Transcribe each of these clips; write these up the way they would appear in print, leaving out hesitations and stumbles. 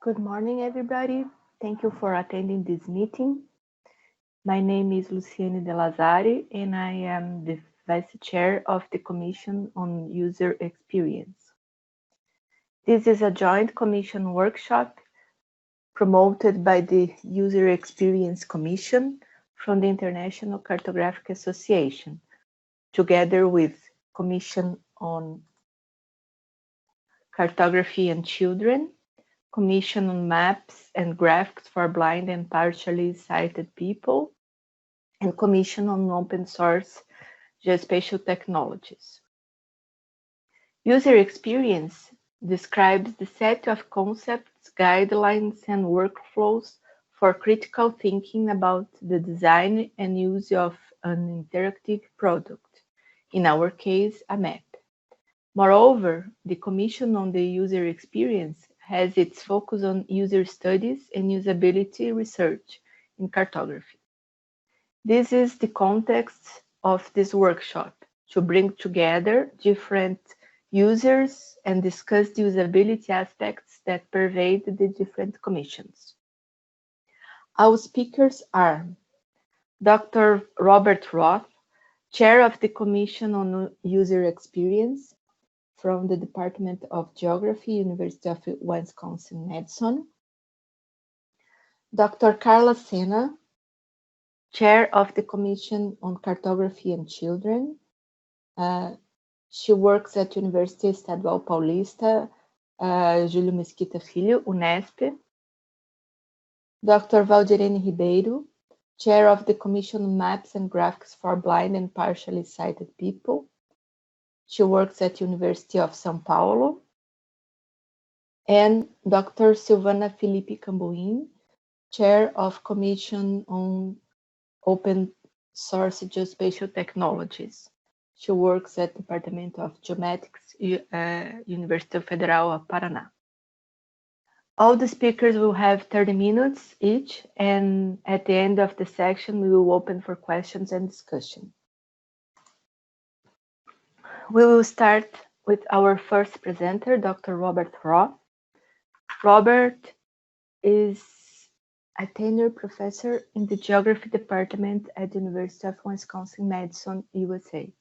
Good morning, everybody. Thank you for attending this meeting. My name is Luciane De Lazari, and I am the Vice Chair of the Commission on User Experience. This is a joint commission workshop promoted by the User Experience Commission from the International Cartographic Association, together with Commission on Cartography and Children, Commission on Maps and Graphics for Blind and Partially Sighted People, and Commission on Open Source Geospatial Technologies. User experience describes the set of concepts, guidelines, and workflows for critical thinking about the design and use of an interactive product, in our case, a map. Moreover, the Commission on the User Experience has its focus on user studies and usability research in cartography. This is the context of this workshop, to bring together different users and discuss the usability aspects that pervade the different commissions. Our speakers are Dr. Robert Roth, Chair of the Commission on User Experience from the Department of Geography, University of Wisconsin-Madison. Dr. Carla Sena, Chair of the Commission on Cartography and Children. She works at University Estadual Paulista, Júlio Mesquita Filho, Unesp. Dr. Valdirene Ribeiro, Chair of the Commission on Maps and Graphics for Blind and Partially Sighted People. She works at University of São Paulo. And Dr. Silvana Felipe Cambuim, Chair of Commission on Open Source Geospatial Technologies. She works at Department of Geomatics, University Federal of Paraná. All the speakers will have 30 minutes each, and at the end of the section, we will open for questions and discussion. We will start with our first presenter, Dr. Robert Roth. Robert is a tenured professor in the Geography Department at the University of Wisconsin-Madison, USA,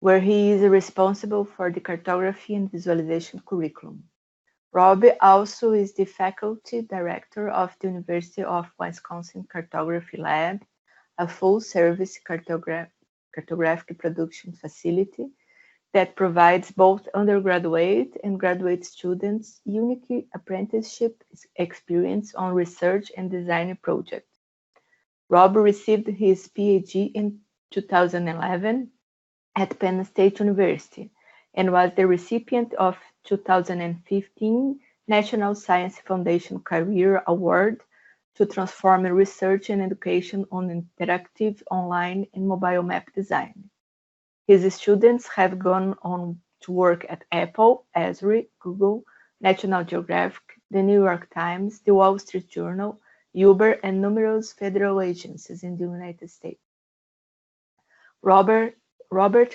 where he is responsible for the cartography and visualization curriculum. Rob also is the faculty director of the University of Wisconsin Cartography Lab, a full-service cartographic production facility that provides both undergraduate and graduate students unique apprenticeship experience on research and design projects. Rob received his PhD in 2011 at Penn State University and was the recipient of 2015 National Science Foundation Career Award to transform research and education on interactive online and mobile map design. His students have gone on to work at Apple, Esri, Google, National Geographic, the New York Times, the Wall Street Journal, Uber, and numerous federal agencies in the United States. Robert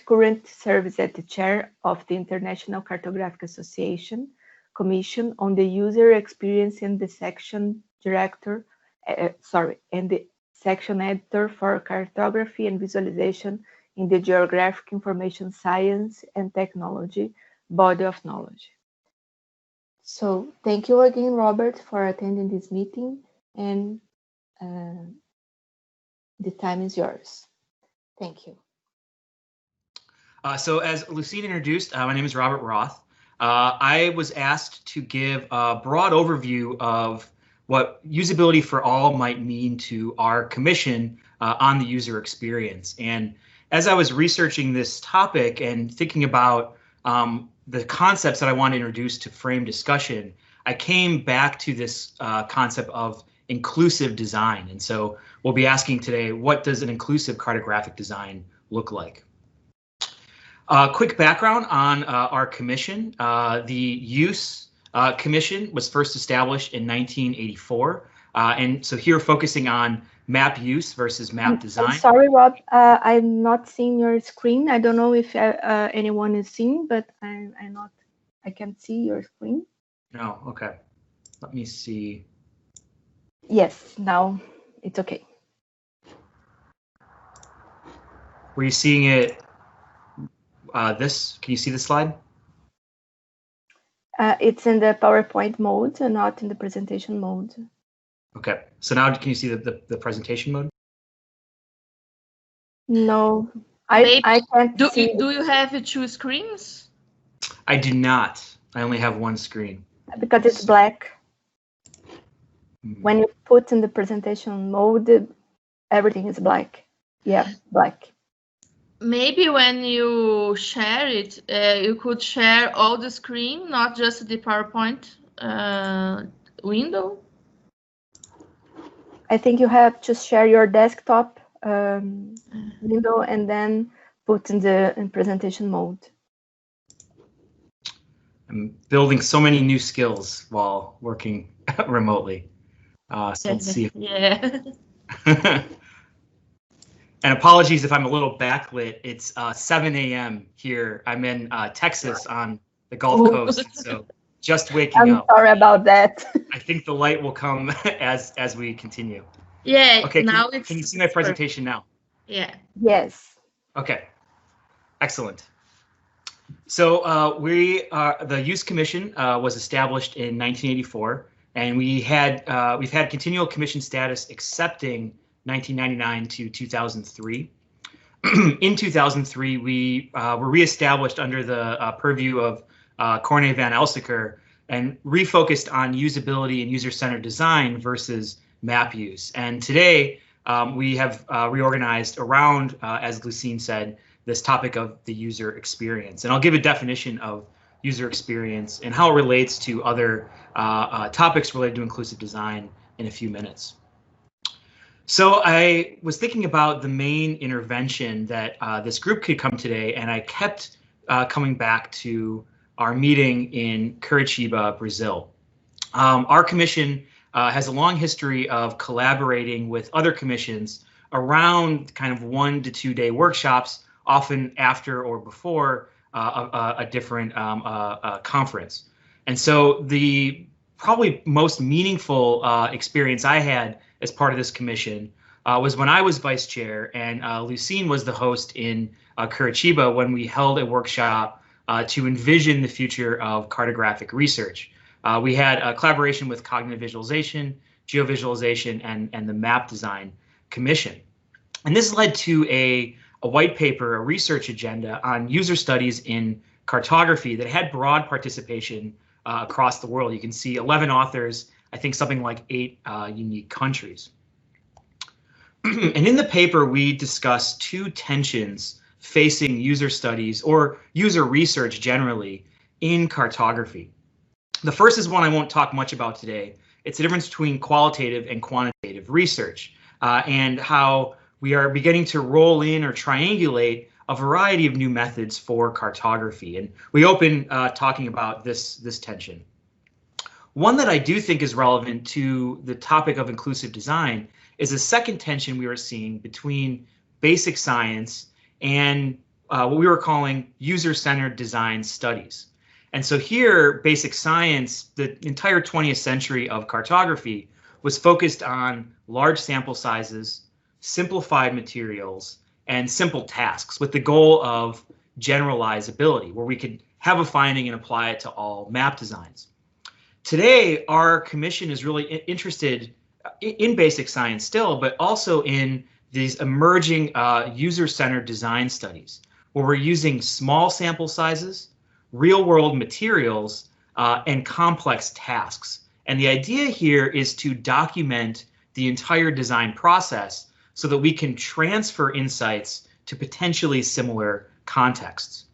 currently serves as the chair of the International Cartographic Association, Commission on the User Experience and the section editor for Cartography and Visualization in the Geographic Information Science and Technology body of knowledge. So thank you again, Robert, for attending this meeting, and the time is yours. Thank you. So as Lucine introduced, my name is Robert Roth. I was asked to give a broad overview of what usability for all might mean to our commission on the user experience. And as I was researching this topic and thinking about the concepts that I want to introduce to frame discussion, I came back to this concept of inclusive design. And so we'll be asking today, what does an inclusive cartographic design look like? Quick background on our commission. The Use Commission was first established in 1984. And so here focusing on map use versus map design. I'm sorry, Rob, I'm not seeing your screen. I don't know if anyone is seeing, but I can't see your screen. No, okay. Let me see. Yes, now it's okay. Were you seeing it? Can you see the slide? It's in the PowerPoint mode and not in the presentation mode. Okay, so now can you see the presentation mode? No, I can't see. Do you have two screens? I do not. I only have one screen. Because it's black. When you put in the presentation mode, everything is black. Yeah, black. Maybe when you share it, you could share all the screen, not just the PowerPoint window. I think you have to share your desktop window and then put in presentation mode. I'm building so many new skills while working remotely. So let's see. Yeah. And apologies if I'm a little backlit. It's 7 a.m. here. I'm in Texas on the Gulf Coast, so just waking up. I'm sorry about that. I think the light will come as we continue. Yeah. Okay. Now can you see my presentation now? Yeah. Yes. Okay. Excellent. So the Use Commission was established in 1984, and we've had continual commission status excepting 1999 to 2003. In 2003, we were reestablished under the purview of Corné van Elseker and refocused on usability and user-centered design versus map use. And today, we have reorganized around, as Lucine said, this topic of the user experience. And I'll give a definition of user experience and how it relates to other topics related to inclusive design in a few minutes. So I was thinking about the main intervention that this group could come today, and I kept coming back to our meeting in Curitiba, Brazil. Our commission has a long history of collaborating with other commissions around kind of 1 to 2 day workshops, often after or before a different conference. And so the probably most meaningful experience I had as part of this commission was when I was vice chair and Lucine was the host in Curitiba when we held a workshop to envision the future of cartographic research. We had a collaboration with Cognitive Visualization, Geovisualization, and the Map Design Commission. And this led to a white paper, a research agenda on user studies in cartography that had broad participation across the world. You can see 11 authors, I think something like 8 unique countries. And in the paper, we discussed 2 tensions facing user studies or user research generally in cartography. The first is one I won't talk much about today. It's the difference between qualitative and quantitative research and how we are beginning to roll in or triangulate a variety of new methods for cartography. And we open talking about this tension. One that I do think is relevant to the topic of inclusive design is a second tension we were seeing between basic science and what we were calling user-centered design studies. And so here, basic science, the entire 20th century of cartography was focused on large sample sizes, simplified materials, and simple tasks with the goal of generalizability, where we could have a finding and apply it to all map designs. Today, our commission is really interested in basic science still, but also in these emerging user-centered design studies, where we're using small sample sizes, real-world materials, and complex tasks. And the idea here is to document the entire design process so that we can transfer insights to potentially similar contexts.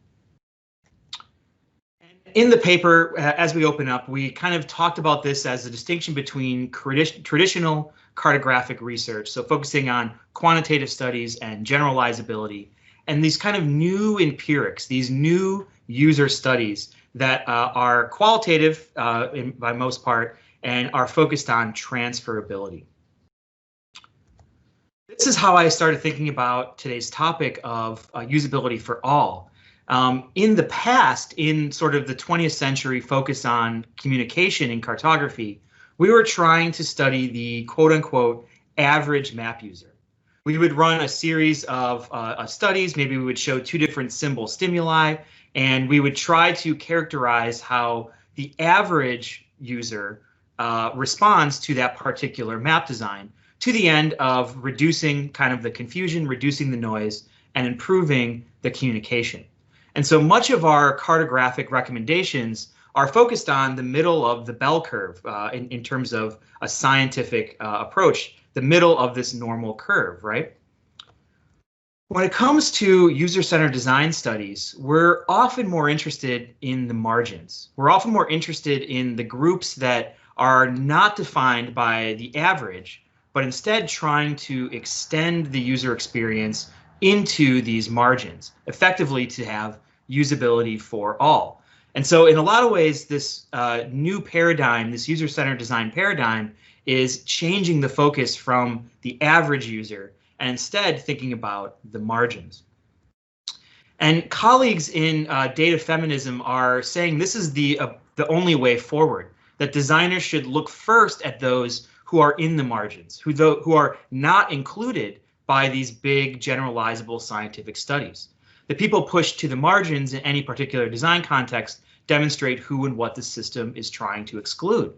In the paper, as we open up, we kind of talked about this as a distinction between traditional cartographic research, so focusing on quantitative studies and generalizability, and these kind of new empirics, these new user studies that are qualitative by most part and are focused on transferability. This is how I started thinking about today's topic of usability for all. In the past, in sort of the 20th century focus on communication in cartography, we were trying to study the quote-unquote average map user. We would run a series of studies. Maybe we would show 2 different symbol stimuli, and we would try to characterize how the average user responds to that particular map design, to the end of reducing kind of the confusion, reducing the noise, and improving the communication. And so much of our cartographic recommendations are focused on the middle of the bell curve in terms of a scientific approach, the middle of this normal curve, right? When it comes to user-centered design studies, we're often more interested in the margins. We're often more interested in the groups that are not defined by the average, but instead trying to extend the user experience into these margins, effectively to have usability for all. And so in a lot of ways, this new paradigm, this user-centered design paradigm, is changing the focus from the average user and instead thinking about the margins. And colleagues in data feminism are saying this is the only way forward, that designers should look first at those who are in the margins, who are not included by these big generalizable scientific studies. The people pushed to the margins in any particular design context demonstrate who and what the system is trying to exclude.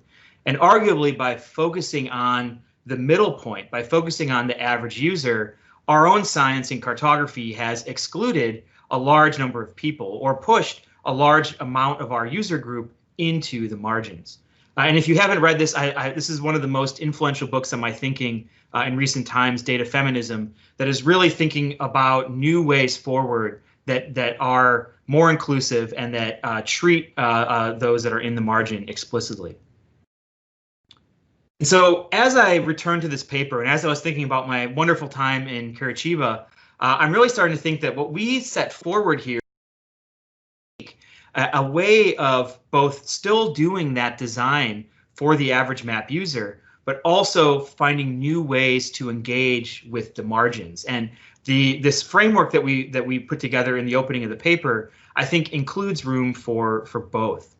And arguably, by focusing on the middle point, by focusing on the average user, our own science in cartography has excluded a large number of people or pushed a large amount of our user group into the margins. And if you haven't read this, this is one of the most influential books on my thinking in recent times, Data Feminism, that is really thinking about new ways forward that are more inclusive and that treat those that are in the margin explicitly. And so as I returned to this paper and as I was thinking about my wonderful time in Curitiba, I'm really starting to think that what we set forward here a way of both still doing that design for the average map user, but also finding new ways to engage with the margins. And this framework that we put together in the opening of the paper, I think includes room for both.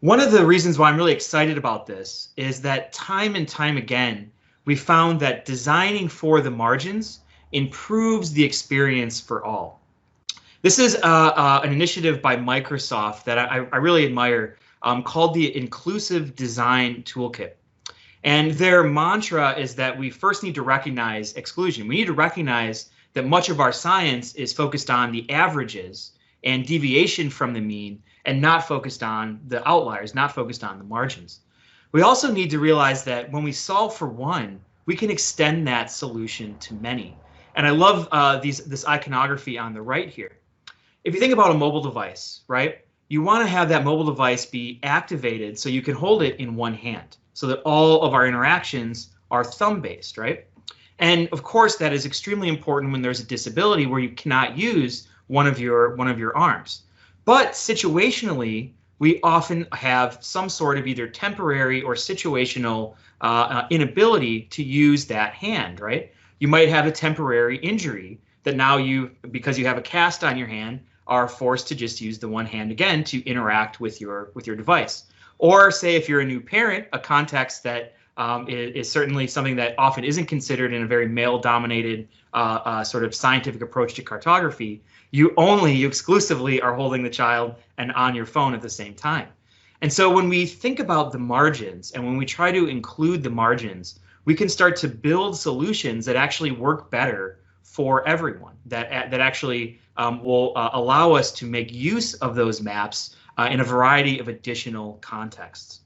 One of the reasons why I'm really excited about this is that time and time again, we found that designing for the margins improves the experience for all. This is an initiative by Microsoft that I really admire called the Inclusive Design Toolkit. And their mantra is that we first need to recognize exclusion. We need to recognize that much of our science is focused on the averages and deviation from the mean and not focused on the outliers, not focused on the margins. We also need to realize that when we solve for one, we can extend that solution to many. And I love this iconography on the right here. If you think about a mobile device, right, you want to have that mobile device be activated so you can hold it in one hand so that all of our interactions are thumb-based, right? And of course, that is extremely important when there's a disability where you cannot use one of your arms. But situationally, we often have some sort of either temporary or situational inability to use that hand, right? You might have a temporary injury that now because you have a cast on your hand, are forced to just use the one hand again to interact with your device. Or say if you're a new parent, a context that is certainly something that often isn't considered in a very male-dominated sort of scientific approach to cartography, you exclusively are holding the child and on your phone at the same time. And so when we think about the margins and when we try to include the margins, we can start to build solutions that actually work better for everyone, that actually will allow us to make use of those maps in a variety of additional contexts.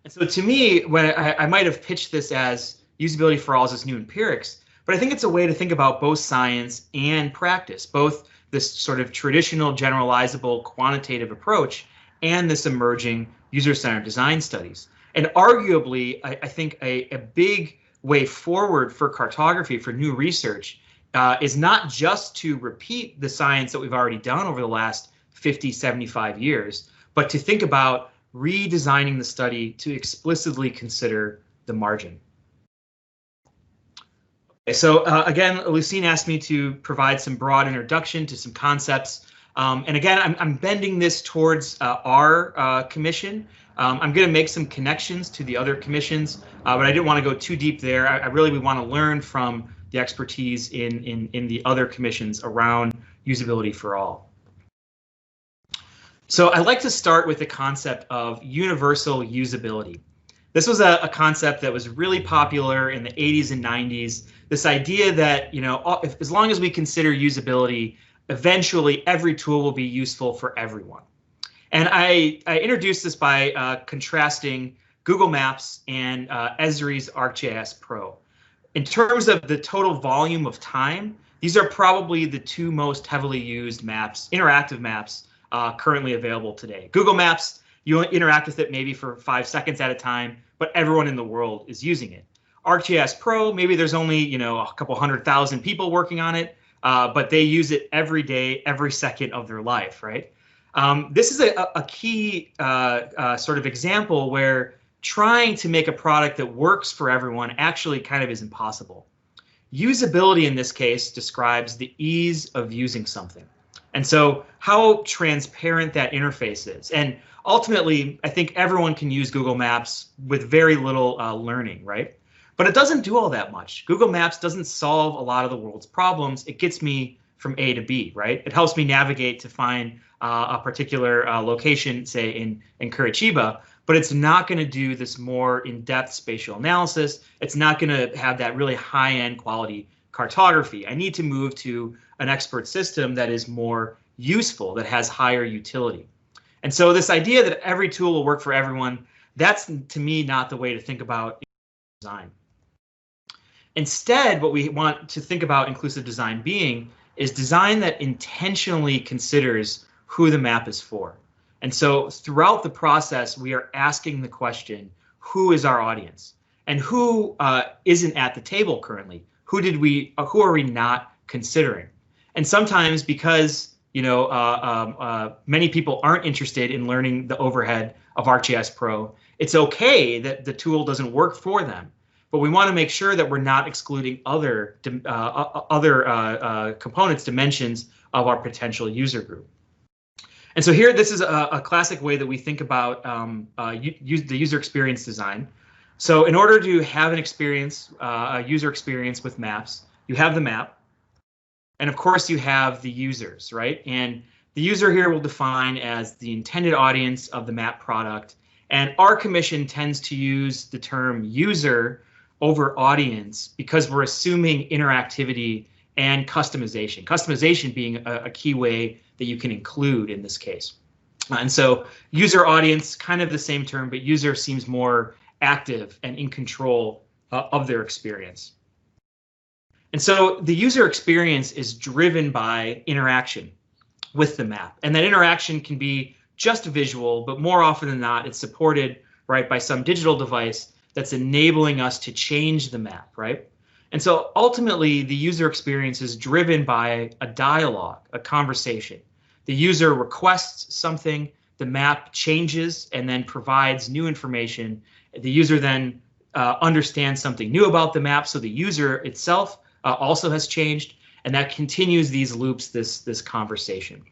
And so to me, when I might have pitched this as usability for all as this new empirics, but I think it's a way to think about both science and practice, both this sort of traditional generalizable quantitative approach and this emerging user-centered design studies. And arguably, I think a big way forward for cartography, for new research, is not just to repeat the science that we've already done over the last 50, 75 years, but to think about redesigning the study to explicitly consider the margin. Okay, so again, Lucine asked me to provide some broad introduction to some concepts. And again, I'm bending this towards our commission. I'm going to make some connections to the other commissions, but I didn't want to go too deep there. I really want to learn from the expertise in the other commissions around usability for all. So I'd like to start with the concept of universal usability. This was a concept that was really popular in the 80s and 90s. This idea that, you know, as long as we consider usability, eventually every tool will be useful for everyone. And I introduced this by contrasting Google Maps and Esri's ArcGIS Pro. In terms of the total volume of time, these are probably the two most heavily used maps, interactive maps, currently available today. Google Maps, you interact with it maybe for 5 seconds at a time, but everyone in the world is using it. ArcGIS Pro, maybe there's only, you know, a couple 100,000 people working on it, but they use it every day, every second of their life, right? This is a key sort of example where trying to make a product that works for everyone actually kind of is impossible. Usability in this case describes the ease of using something. And so how transparent that interface is. And ultimately, I think everyone can use Google Maps with very little learning, right? But it doesn't do all that much. Google Maps doesn't solve a lot of the world's problems. It gets me from A to B, right? It helps me navigate to find a particular location, say in Curitiba, but it's not going to do this more in-depth spatial analysis. It's not going to have that really high-end quality cartography. I need to move to an expert system that is more useful, that has higher utility. And so this idea that every tool will work for everyone, that's to me not the way to think about design. Instead, what we want to think about inclusive design being is design that intentionally considers who the map is for. And so throughout the process, we are asking the question, who is our audience? And who isn't at the table currently? Who are we not considering? And sometimes because, you know, many people aren't interested in learning the overhead of ArcGIS Pro, it's okay that the tool doesn't work for them. But we want to make sure that we're not excluding other components, dimensions of our potential user group. And so here, this is a classic way that we think about the user experience design. So in order to have an experience, a user experience with maps, you have the map. And of course, you have the users, right? And the user here will define as the intended audience of the map product. And our commission tends to use the term user over audience because we're assuming interactivity and customization. Customization being a key way that you can include in this case. And so user audience, kind of the same term, but user seems more active and in control of their experience. And so the user experience is driven by interaction with the map. And that interaction can be just visual, but more often than not, it's supported, right, by some digital device that's enabling us to change the map, right? And so ultimately, the user experience is driven by a dialogue, a conversation. The user requests something, the map changes and then provides new information. The user then understands something new about the map, so the user itself also has changed, and that continues these loops, this conversation.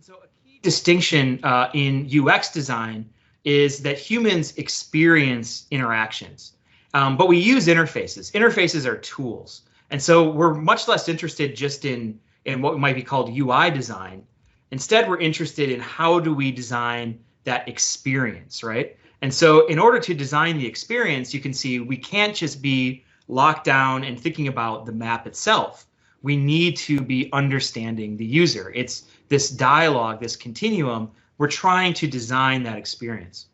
So a key distinction in UX design is that humans experience interactions, but we use interfaces. Interfaces are tools, and so we're much less interested just in what might be called UI design. Instead, we're interested in how do we design that experience, right? And so in order to design the experience, you can see we can't just be locked down and thinking about the map itself. We need to be understanding the user. It's this dialogue, this continuum. We're trying to design that experience.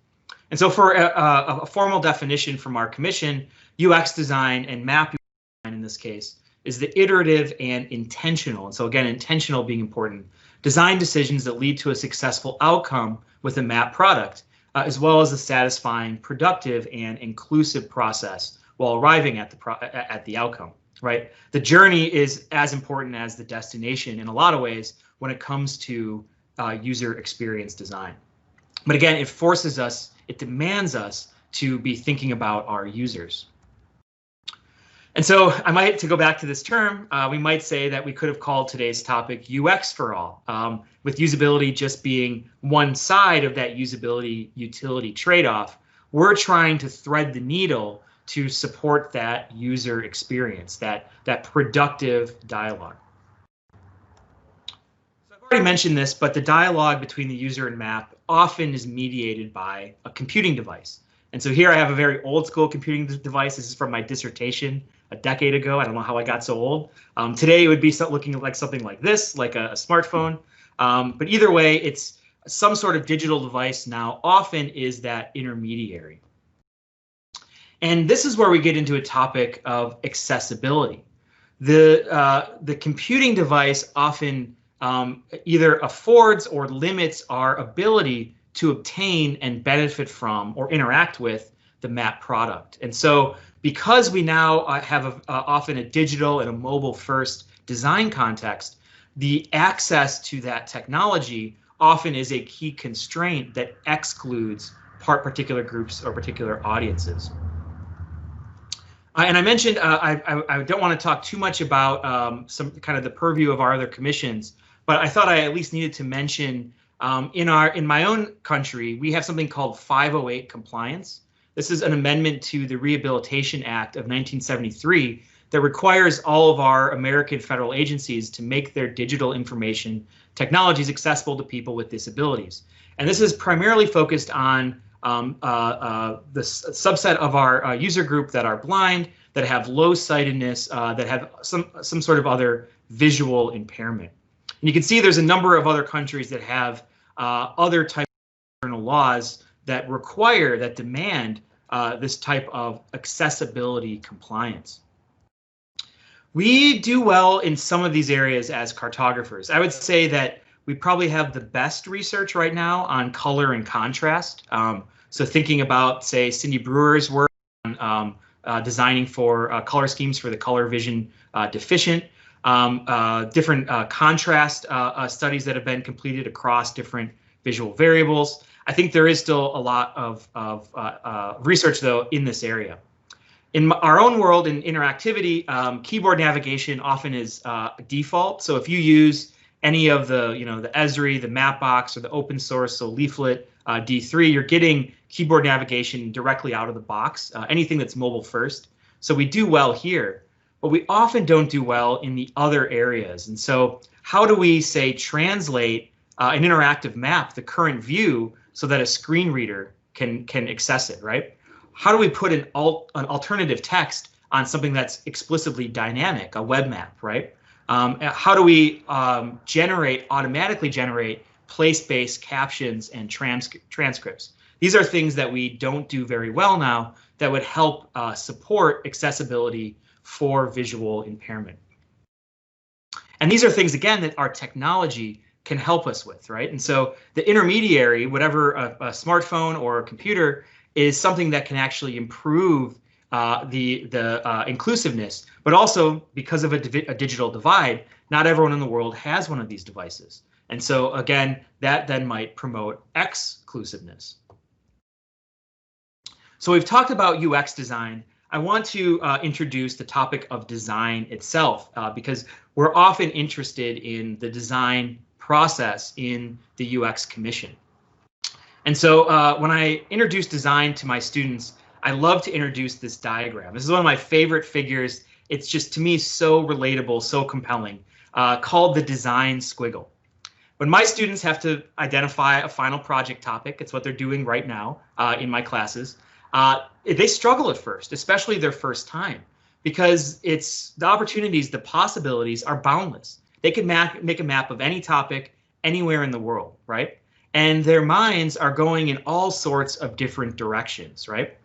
And so for a formal definition from our commission, UX design and map design in this case is the iterative and intentional. And so again, intentional being important. Design decisions that lead to a successful outcome with a map product, as well as a satisfying, productive, and inclusive process while arriving at the outcome, right? The journey is as important as the destination in a lot of ways when it comes to user experience design. But again, it forces us, it demands us to be thinking about our users. And so I might, to go back to this term, we might say that we could have called today's topic UX for all, with usability just being one side of that usability utility trade-off. We're trying to thread the needle to support that user experience, that productive dialogue. So I've already mentioned this, but the dialogue between the user and map often is mediated by a computing device. And so here I have a very old school computing device. This is from my dissertation a decade ago. I don't know how I got so old. Today it would be looking like something like this, like a smartphone. But either way, it's some sort of digital device now often is that intermediary. And this is where we get into a topic of accessibility. The computing device often either affords or limits our ability to obtain and benefit from or interact with the map product. And so because we now have often a digital and a mobile first design context, the access to that technology often is a key constraint that excludes particular groups or particular audiences. And I mentioned I don't want to talk too much about some kind of the purview of our other commissions, but I thought I at least needed to mention in my own country, we have something called 508 compliance. This is an amendment to the Rehabilitation Act of 1973 that requires all of our American federal agencies to make their digital information technologies accessible to people with disabilities. And this is primarily focused on the subset of our user group that are blind, that have low sightedness, that have some sort of other visual impairment. And you can see there's a number of other countries that have other types of internal laws that require, that demand this type of accessibility compliance. We do well in some of these areas as cartographers. I would say that we probably have the best research right now on color and contrast. So thinking about, say, Cindy Brewer's work on designing for color schemes for the color vision deficient, different contrast studies that have been completed across different visual variables. I think there is still a lot of research, though, in this area. In our own world, in interactivity, keyboard navigation often is default. So if you use any of the, the Esri, the Mapbox, or the open source, so Leaflet, D3, you're getting keyboard navigation directly out of the box, anything that's mobile first. So we do well here, but we often don't do well in the other areas. And so how do we, say, translate an interactive map, the current view, so that a screen reader can access it, right? How do we put an alternative text on something that's explicitly dynamic, a web map, right? How do we automatically generate place-based captions and transcripts? These are things that we don't do very well now that would help support accessibility for visual impairment. And these are things, again, that our technology can help us with, right? And so the intermediary, whatever a smartphone or a computer, is something that can actually improve the inclusiveness, but also because of a digital divide, not everyone in the world has one of these devices. And so again, that then might promote exclusiveness. So we've talked about UX design. I want to introduce the topic of design itself, because we're often interested in the design process in the UX Commission. And so when I introduce design to my students, I love to introduce this diagram. This is one of my favorite figures. It's just, to me, so relatable, so compelling, called the design squiggle. When my students have to identify a final project topic, it's what they're doing right now in my classes, they struggle at first, especially their first time, because it's the opportunities, the possibilities are boundless. They could make a map of any topic anywhere in the world, right? And their minds are going in all sorts of different directions, right?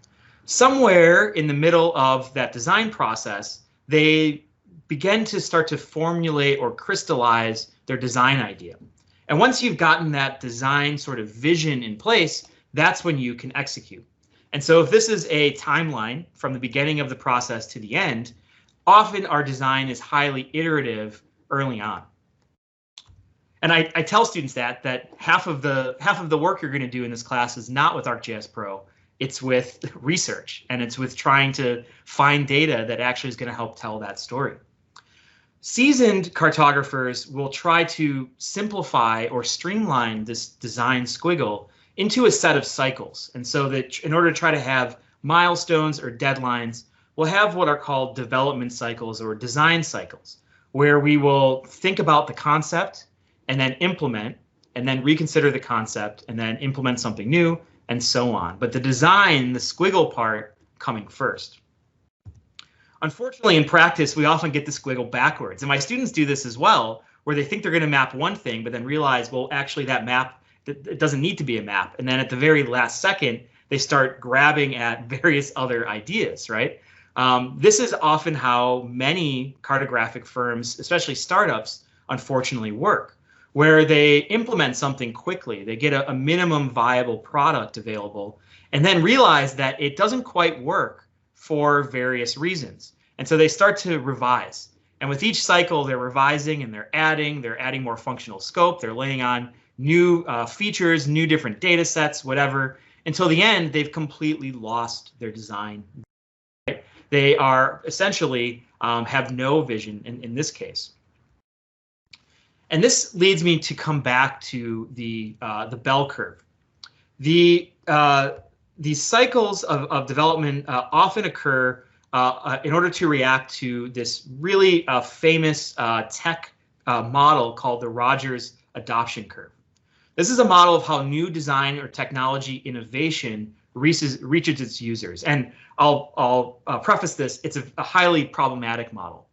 Somewhere in the middle of that design process, they begin to start to formulate or crystallize their design idea. And once you've gotten that design sort of vision in place, that's when you can execute. And so if this is a timeline from the beginning of the process to the end, often our design is highly iterative early on. And I tell students that half of the work you're going to do in this class is not with ArcGIS Pro. it's with research, and it's with trying to find data that actually is going to help tell that story. Seasoned cartographers will try to simplify or streamline this design squiggle into a set of cycles. And so that in order to try to have milestones or deadlines, we'll have what are called development cycles or design cycles, where we will think about the concept and then implement, and then reconsider the concept and then implement something new, and so on. But the design, the squiggle part, coming first. Unfortunately, in practice, we often get the squiggle backwards. And my students do this as well, where they think they're going to map one thing, but then realize, well, actually that map, it doesn't need to be a map. And then at the very last second, they start grabbing at various other ideas, right? This is often how many cartographic firms, especially startups, unfortunately work, where they implement something quickly. They get a minimum viable product available and then realize that it doesn't quite work for various reasons. And so they start to revise. And with each cycle, they're revising and they're adding more functional scope. They're laying on new features, new different data sets, whatever. Until the end, they've completely lost their design. Right? They are essentially have no vision in this case. And this leads me to come back to the bell curve. These cycles of development often occur in order to react to this really famous tech model called the Rogers adoption curve. This is a model of how new design or technology innovation reaches its users. And I'll preface this, it's a highly problematic model.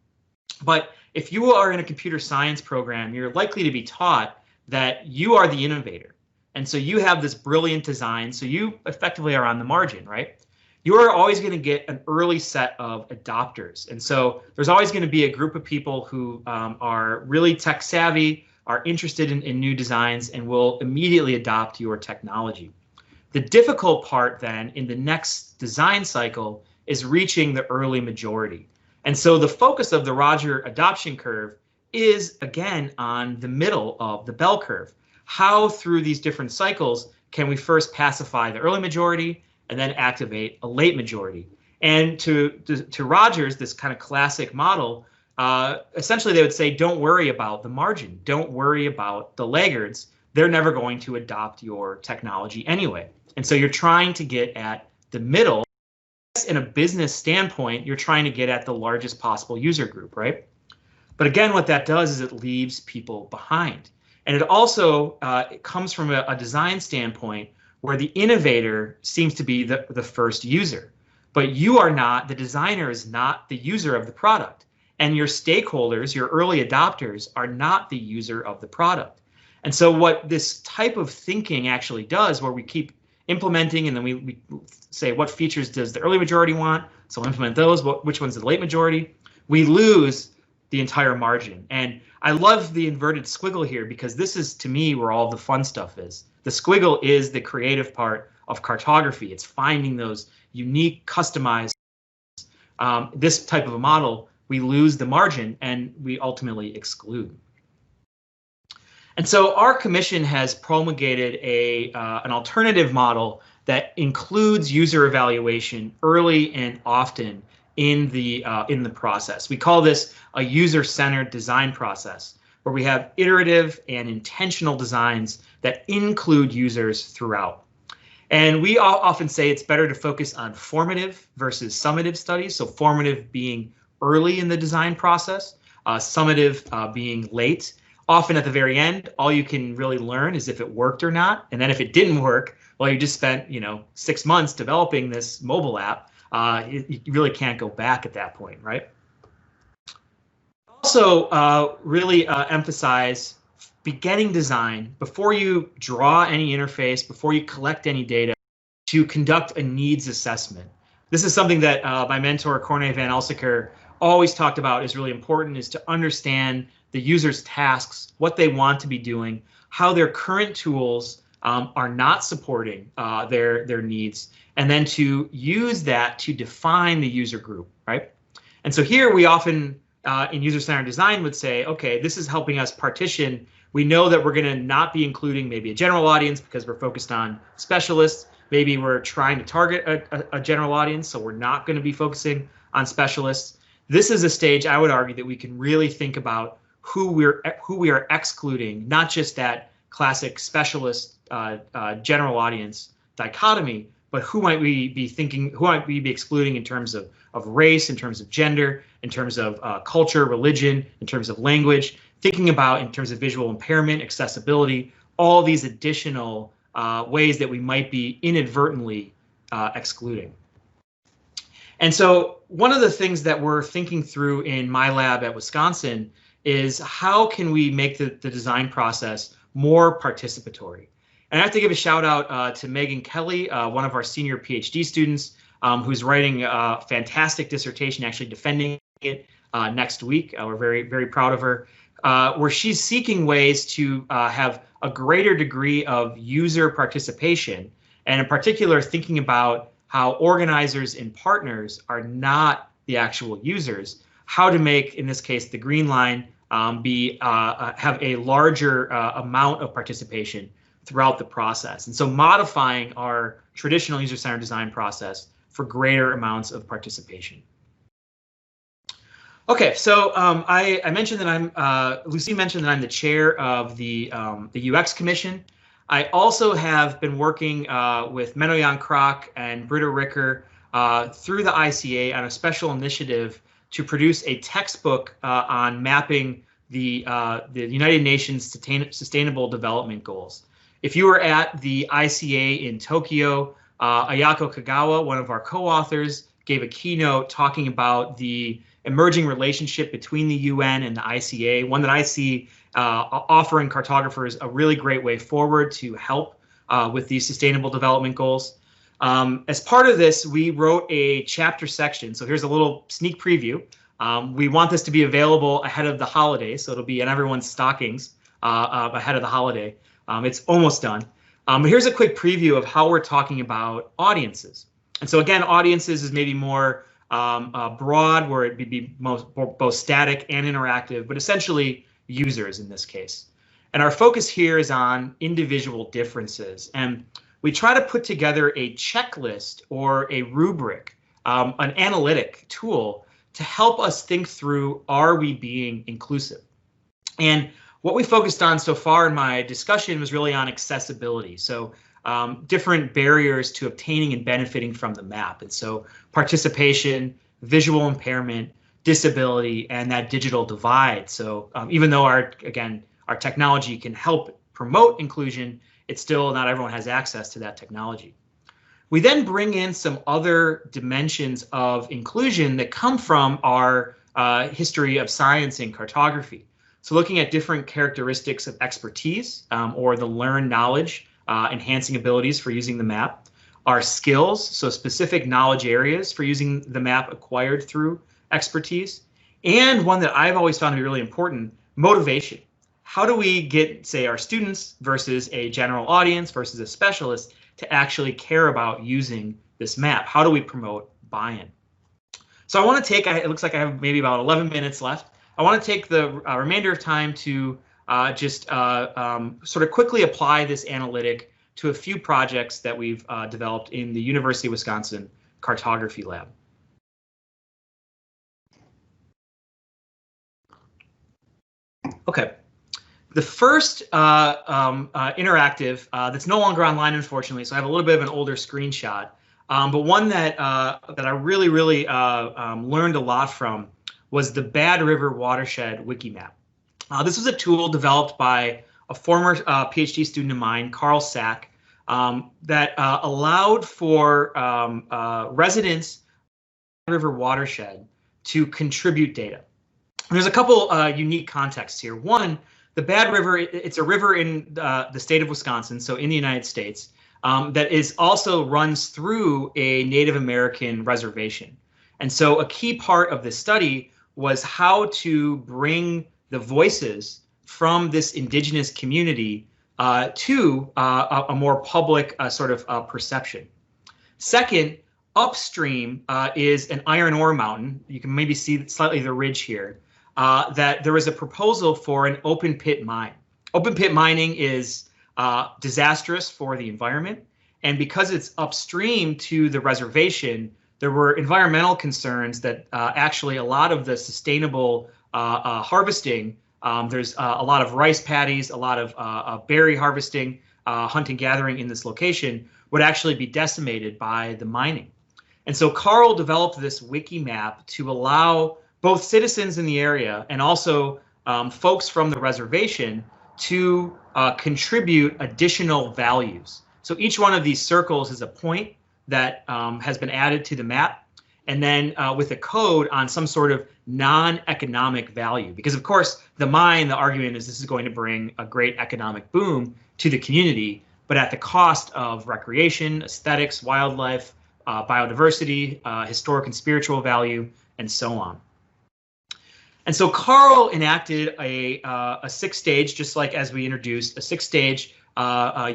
But if you are in a computer science program, you're likely to be taught that you are the innovator. And so you have this brilliant design, so you effectively are on the margin, right? You are always going to get an early set of adopters. And so there's always going to be a group of people who are really tech savvy, are interested in new designs, and will immediately adopt your technology. The difficult part then in the next design cycle is reaching the early majority. And so the focus of the Rogers adoption curve is, again, on the middle of the bell curve. How through these different cycles can we first pacify the early majority and then activate a late majority? And to Rogers, this kind of classic model, essentially they would say, don't worry about the margin. Don't worry about the laggards. They're never going to adopt your technology anyway. And so you're trying to get at the middle. In a business standpoint, you're trying to get at the largest possible user group, right? But again, what that does is it leaves people behind. And it also it comes from a design standpoint where the innovator seems to be the first user. But you are not, the designer is not the user of the product. And your stakeholders, your early adopters, are not the user of the product. And so what this type of thinking actually does, where we keep implementing and then we say, what features does the early majority want? So we'll implement those. Which one's the late majority? We lose the entire margin. And I love the inverted squiggle here because this is, to me, where all the fun stuff is. The squiggle is the creative part of cartography. It's finding those unique, customized. This type of a model, we lose the margin and we ultimately exclude. And so our commission has promulgated an alternative model that includes user evaluation early and often in the process. We call this a user-centered design process, where we have iterative and intentional designs that include users throughout. And we often say it's better to focus on formative versus summative studies. So formative being early in the design process, summative being late. Often at the very end, all you can really learn is if it worked or not. And then if it didn't work, well, you just spent 6 months developing this mobile app. You really can't go back at that point, right? Also, really emphasize beginning design before you draw any interface, before you collect any data, to conduct a needs assessment. This is something that my mentor, Corné van Elseker, always talked about is really important, is to understand the user's tasks, what they want to be doing, how their current tools are not supporting their needs, and then to use that to define the user group, right? And so here we often in user-centered design would say, okay, this is helping us partition. We know that we're going to not be including maybe a general audience because we're focused on specialists, Maybe we're trying to target a general audience, so we're not going to be focusing on specialists. This is a stage I would argue that we can really think about who we are excluding, not just that classic specialist general audience dichotomy, but who might we be excluding in terms of race, in terms of gender, in terms of culture, religion, in terms of language, thinking about in terms of visual impairment, accessibility, all these additional ways that we might be inadvertently excluding. And so one of the things that we're thinking through in my lab at Wisconsin is how can we make the design process more participatory? And I have to give a shout out to Megan Kelly, one of our senior PhD students, who's writing a fantastic dissertation, actually defending it next week. We're very, very proud of her, where she's seeking ways to have a greater degree of user participation, and in particular thinking about how organizers and partners are not the actual users, how to make, in this case, the green line have a larger amount of participation throughout the process. And so modifying our traditional user-centered design process for greater amounts of participation. Okay, so I mentioned that Lucy mentioned that I'm the chair of the UX Commission. I also have been working with Menno Jan Kroc and Britta Ricker through the ICA on a special initiative to produce a textbook on mapping the United Nations Sustainable Development Goals. If you were at the ICA in Tokyo, Ayako Kagawa, one of our co-authors, gave a keynote talking about the emerging relationship between the UN and the ICA, one that I see offering cartographers a really great way forward to help with these sustainable development goals. As part of this, we wrote a chapter section. So here's a little sneak preview. We want this to be available ahead of the holiday, so it'll be in everyone's stockings ahead of the holiday. It's almost done. But here's a quick preview of how we're talking about audiences. And so again, audiences is maybe more broad, where it would be both static and interactive, but essentially users in this case. And our focus here is on individual differences. And we try to put together a checklist or a rubric, an analytic tool to help us think through, are we being inclusive? And what we focused on so far in my discussion was really on accessibility. So different barriers to obtaining and benefiting from the map. And so participation, visual impairment, disability, and that digital divide. So even though our technology can help promote inclusion, it's still not everyone has access to that technology. We then bring in some other dimensions of inclusion that come from our history of science and cartography. So looking at different characteristics of expertise or the learned knowledge, enhancing abilities for using the map, our skills, so specific knowledge areas for using the map acquired through expertise, and one that I've always found to be really important, motivation. How do we get, say, our students versus a general audience versus a specialist to actually care about using this map? How do we promote buy-in? So I want to take, it looks like I have maybe about 11 minutes left. I want to take the remainder of time to sort of quickly apply this analytic to a few projects that we've developed in the University of Wisconsin Cartography Lab. Okay. The first interactive that's no longer online, unfortunately, so I have a little bit of an older screenshot, but one that I really learned a lot from was the Bad River Watershed Wikimap. This was a tool developed by a former PhD student of mine, Carl Sack, that allowed for residents of the River Watershed to contribute data. And there's a couple unique contexts here. One, the Bad River, it's a river in the state of Wisconsin, so in the United States, that also runs through a Native American reservation. And so a key part of this study was how to bring the voices from this indigenous community to a more public sort of perception. Second, upstream is an iron ore mountain. You can maybe see slightly the ridge here. That there was a proposal for an open pit mine. Open pit mining is disastrous for the environment, And because it's upstream to the reservation, there were environmental concerns that actually a lot of the sustainable harvesting, there's a lot of rice paddies, a lot of berry harvesting, hunting gathering in this location would actually be decimated by the mining. And so Carl developed this wiki map to allow both citizens in the area and also folks from the reservation to contribute additional values. So each one of these circles is a point that has been added to the map, and then with a code on some sort of non-economic value. Because of course, the mine, the argument is this is going to bring a great economic boom to the community, but at the cost of recreation, aesthetics, wildlife, biodiversity, historic and spiritual value, and so on. And so Carl enacted a 6-stage, just like as we introduced, a 6-stage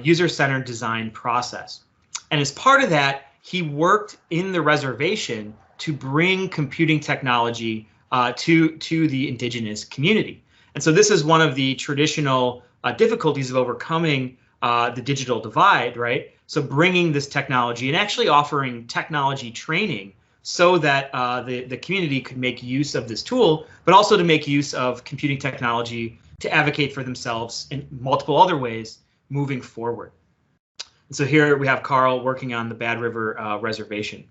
user-centered design process. And as part of that, he worked in the reservation to bring computing technology to the indigenous community. And so this is one of the traditional difficulties of overcoming the digital divide, right? So bringing this technology and actually offering technology training so that the community could make use of this tool, but also to make use of computing technology to advocate for themselves in multiple other ways moving forward. And so here we have Carl working on the Bad River Reservation.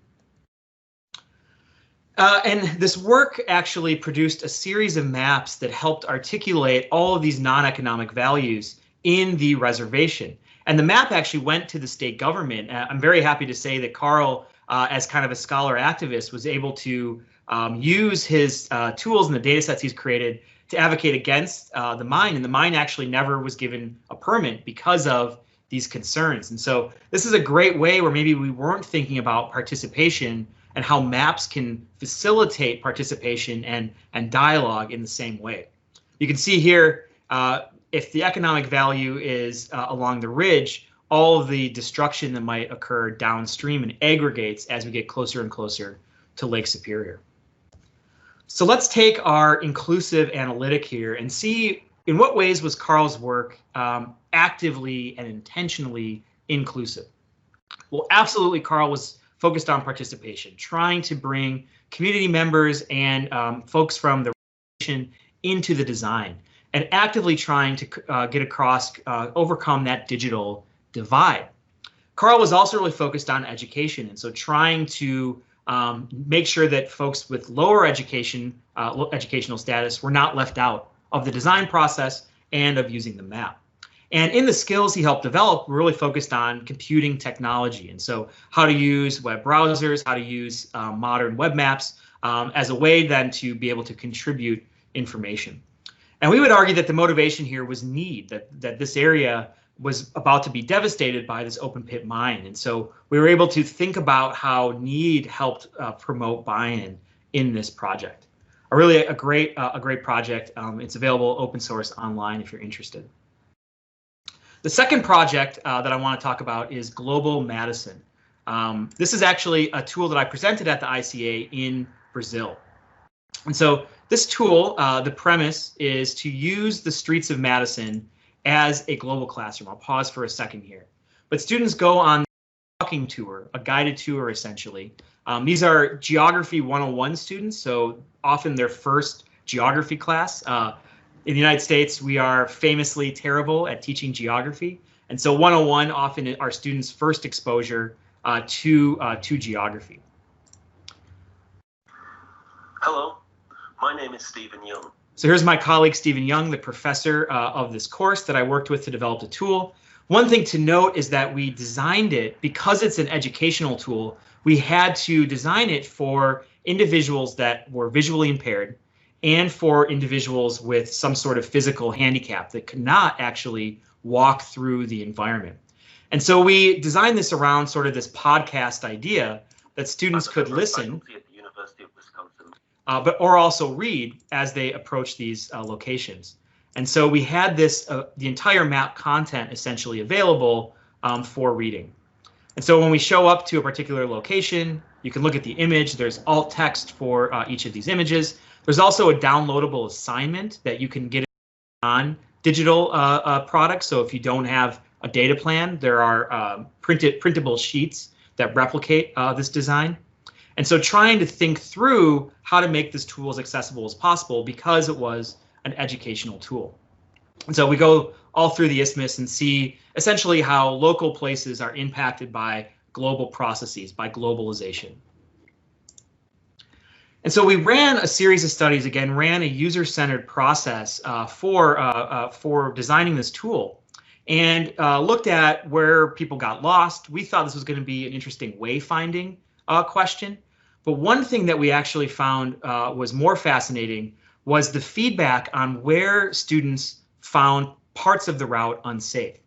And this work actually produced a series of maps that helped articulate all of these non-economic values in the reservation. And the map actually went to the state government. I'm very happy to say that Carl, as kind of a scholar activist, was able to use his tools and the data sets he's created to advocate against the mine. And the mine actually never was given a permit because of these concerns. And so this is a great way where maybe we weren't thinking about participation and how maps can facilitate participation and dialogue in the same way. You can see here, if the economic value is along the ridge, all of the destruction that might occur downstream and aggregates as we get closer and closer to Lake Superior. So let's take our inclusive analytic here and see in what ways was Carl's work actively and intentionally inclusive. Well, absolutely, Carl was focused on participation, trying to bring community members and folks from the reservation into the design, and actively trying to get across, overcome that digital divide. Carl was also really focused on education, and so trying to make sure that folks with lower educational status were not left out of the design process and of using the map. And in the skills he helped develop, we're really focused on computing technology. And so how to use web browsers, how to use modern web maps as a way then to be able to contribute information. And we would argue that the motivation here was need, that this area was about to be devastated by this open pit mine. And so we were able to think about how need helped promote buy-in in this project. A great project. It's available open source online if you're interested. The second project that I want to talk about is Global Madison. This is actually a tool that I presented at the ICA in Brazil. And so this tool, the premise is to use the streets of Madison as a global classroom. I'll pause for a second here. But students go on a walking tour, a guided tour essentially. These are Geography 101 students, so often their first geography class. In the United States, we are famously terrible at teaching geography. And so 101 often our students' first exposure to geography. Hello, my name is Stephen Young. So here's my colleague, Stephen Young, the professor of this course that I worked with to develop the tool. One thing to note is that we designed it because it's an educational tool. We had to design it for individuals that were visually impaired and for individuals with some sort of physical handicap that could not actually walk through the environment. And so we designed this around sort of this podcast idea that students could listen, or also read as they approach these locations. And so we had this, the entire map content essentially available for reading. And so when we show up to a particular location, you can look at the image. There's alt text for each of these images. There's also a downloadable assignment that you can get on digital products. So if you don't have a data plan. There are printable sheets that replicate this design. And so trying to think through how to make this tool as accessible as possible because it was an educational tool. And so we go all through the isthmus and see essentially how local places are impacted by global processes, by globalization. And so we ran a series of studies, again, ran a user-centered process for designing this tool, and looked at where people got lost. We thought this was going to be an interesting wayfinding question. But one thing that we actually found was more fascinating was the feedback on where students found parts of the route unsafe.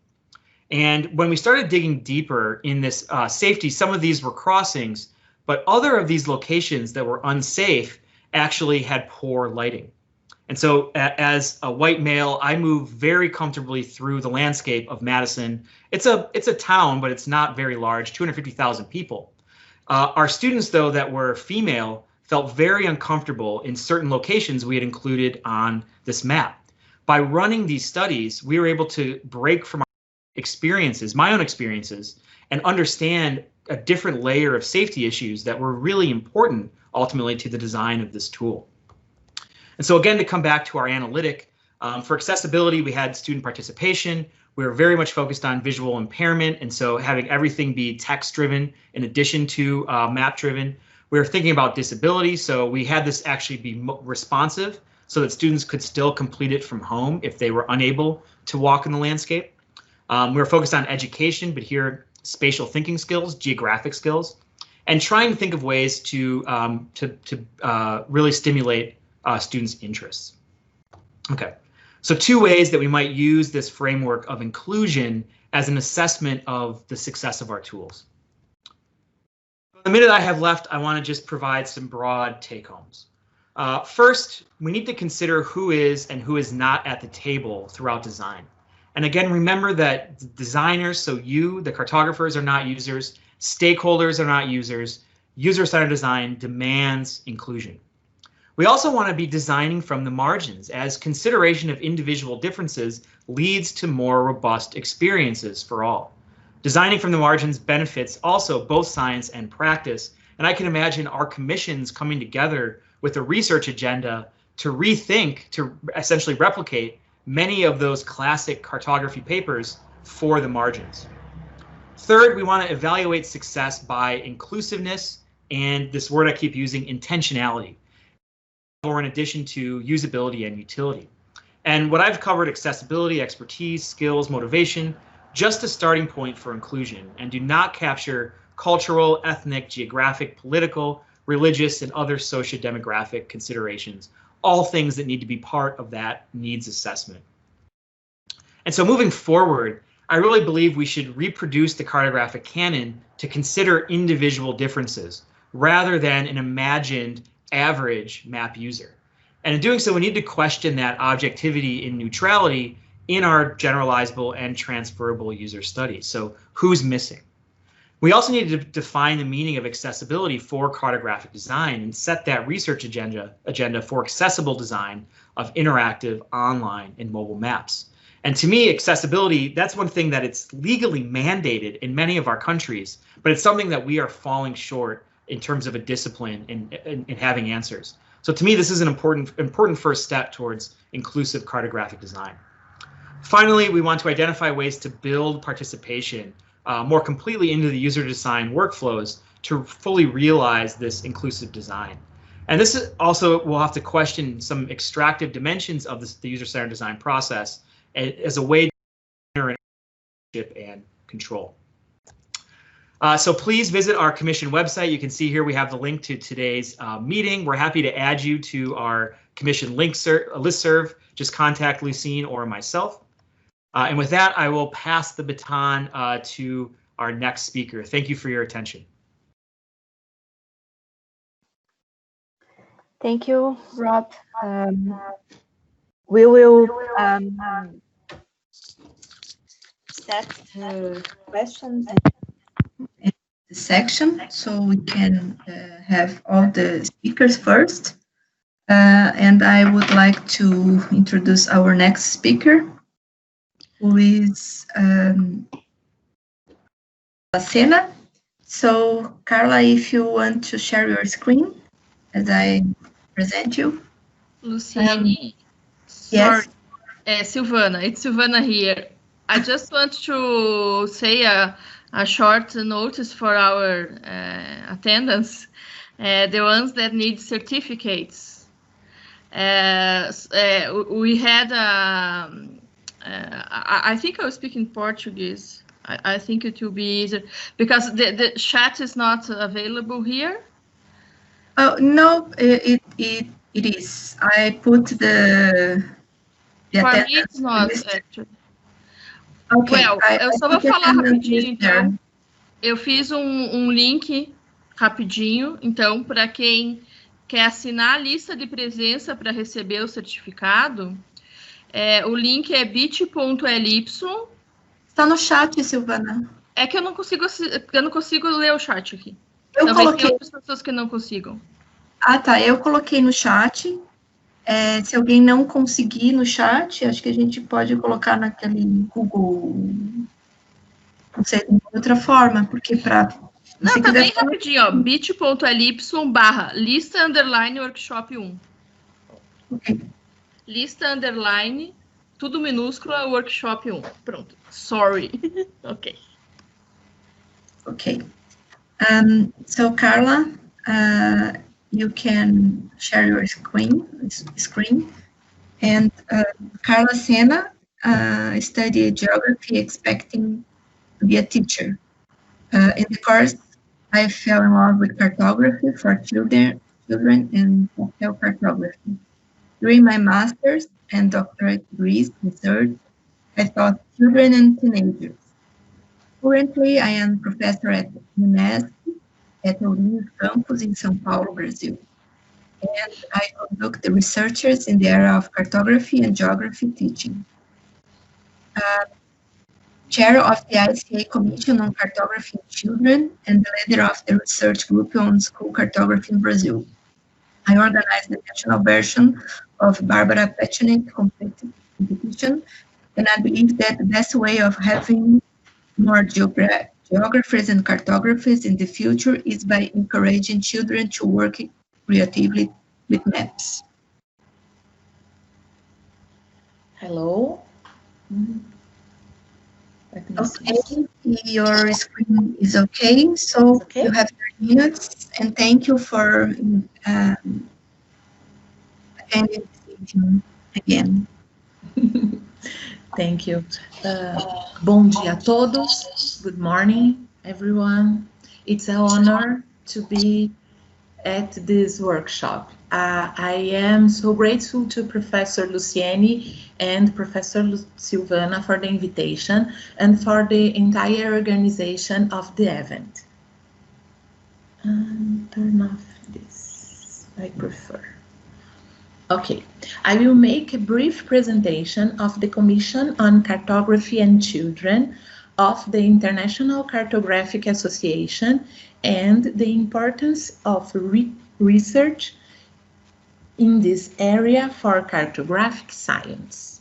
And when we started digging deeper in this safety, some of these were crossings, but other of these locations that were unsafe actually had poor lighting. And so as a white male, I move very comfortably through the landscape of Madison. It's a town, but it's not very large, 250,000 people. Our students, though, that were female felt very uncomfortable in certain locations we had included on this map. By running these studies, we were able to break from our experiences, my own experiences, and understand a different layer of safety issues that were really important ultimately to the design of this tool. And so again, to come back to our analytic, for accessibility, we had student participation. We were very much focused on visual impairment, and so having everything be text-driven in addition to map-driven. We were thinking about disability, so we had this actually be responsive so that students could still complete it from home if they were unable to walk in the landscape. We were focused on education, but here spatial thinking skills, geographic skills, and trying to think of ways to really stimulate students' interests. Okay, so two ways that we might use this framework of inclusion as an assessment of the success of our tools. The minute I have left, I want to just provide some broad take-homes. First, we need to consider who is and who is not at the table throughout design. And again, remember that designers, so you, the cartographers, are not users, stakeholders are not users. User-centered design demands inclusion. We also want to be designing from the margins, as consideration of individual differences leads to more robust experiences for all. Designing from the margins benefits also both science and practice, and I can imagine our commissions coming together with a research agenda to rethink, to essentially replicate many of those classic cartography papers for the margins. Third, we want to evaluate success by inclusiveness and this word I keep using, intentionality, or in addition to usability and utility. And what I've covered, accessibility, expertise, skills, motivation, just a starting point for inclusion, and do not capture cultural, ethnic, geographic, political, religious, and other socio-demographic considerations, all things that need to be part of that needs assessment. And so moving forward, I really believe we should reproduce the cartographic canon to consider individual differences rather than an imagined average map user. And in doing so, we need to question that objectivity and neutrality in our generalizable and transferable user studies. So who's missing? We also need to define the meaning of accessibility for cartographic design and set that research agenda for accessible design of interactive, online, and mobile maps. And to me, accessibility, that's one thing that it's legally mandated in many of our countries, but it's something that we are falling short in terms of a discipline in having answers. So to me, this is an important first step towards inclusive cartographic design. Finally, we want to identify ways to build participation more completely into the user design workflows to fully realize this inclusive design. And this is also, we'll have to question some extractive dimensions of the user-centered design process as a way to ownership and control. So please visit our commission website. You can see here we have the link to today's meeting. We're happy to add you to our commission listserv. Just contact Lucine or myself. And with that, I will pass the baton to our next speaker. Thank you for your attention. Thank you, Rob. We will set questions in the section, so we can have all the speakers first. And I would like to introduce our next speaker, who is Sena. So, Carla, if you want to share your screen as I present you. Luciene, Yes. Silvana, it's Silvana here. I just want to say a short notice for our attendants, the ones that need certificates. We had, I think I will speak in Portuguese. I think it will be easier because the chat is not available here. Oh, no, it is. I put the For me, it's not, actually. Okay, Well, eu só vou falar rapidinho, então. Eu fiz um link rapidinho, então, para quem quer assinar a lista de presença para receber o certificado, o link é bit.ly. Está no chat, Silvana. É que eu não consigo ler o chat aqui. Eu Talvez coloquei. tenha outras pessoas que não consigam. Ah, tá. Eu coloquei no chat. Se alguém não conseguir no chat, acho que a gente pode colocar naquele Google, não sei, de outra forma, porque para... Não, tá bem rapidinho, ó, bit.ly/lista_workshop 1. Ok. Lista_ tudo minúsculo, workshop 1. Pronto. Sorry. Ok. Okay. So, Carla, you can share your screen. And Carla Sena studied geography expecting to be a teacher. In the course, I fell in love with cartography for children and social cartography. During my master's and doctorate degrees research, I taught children and teenagers. Currently, I am professor at UNESCO at Ourinhos campus in São Paulo, Brazil. And I conduct the researchers in the area of cartography and geography teaching. Chair of the ICA Commission on Cartography in Children and the leader of the research group on school cartography in Brazil. I organized the national version of Barbara Pechenik competition, and I believe that the best way of having more geographers and cartographers in the future is by encouraging children to work creatively with maps. Hello. Okay, your screen is okay, so you have 3 minutes, and thank you for attending this meeting again. Thank you. Bom dia a todos. Good morning, everyone. It's an honor to be at this workshop. I am so grateful to Professor Luciene and Professor Silvana for the invitation and for the entire organization of the event. Turn off this, I prefer. Okay, I will make a brief presentation of the Commission on Cartography and Children of the International Cartographic Association and the importance of research in this area for cartographic science.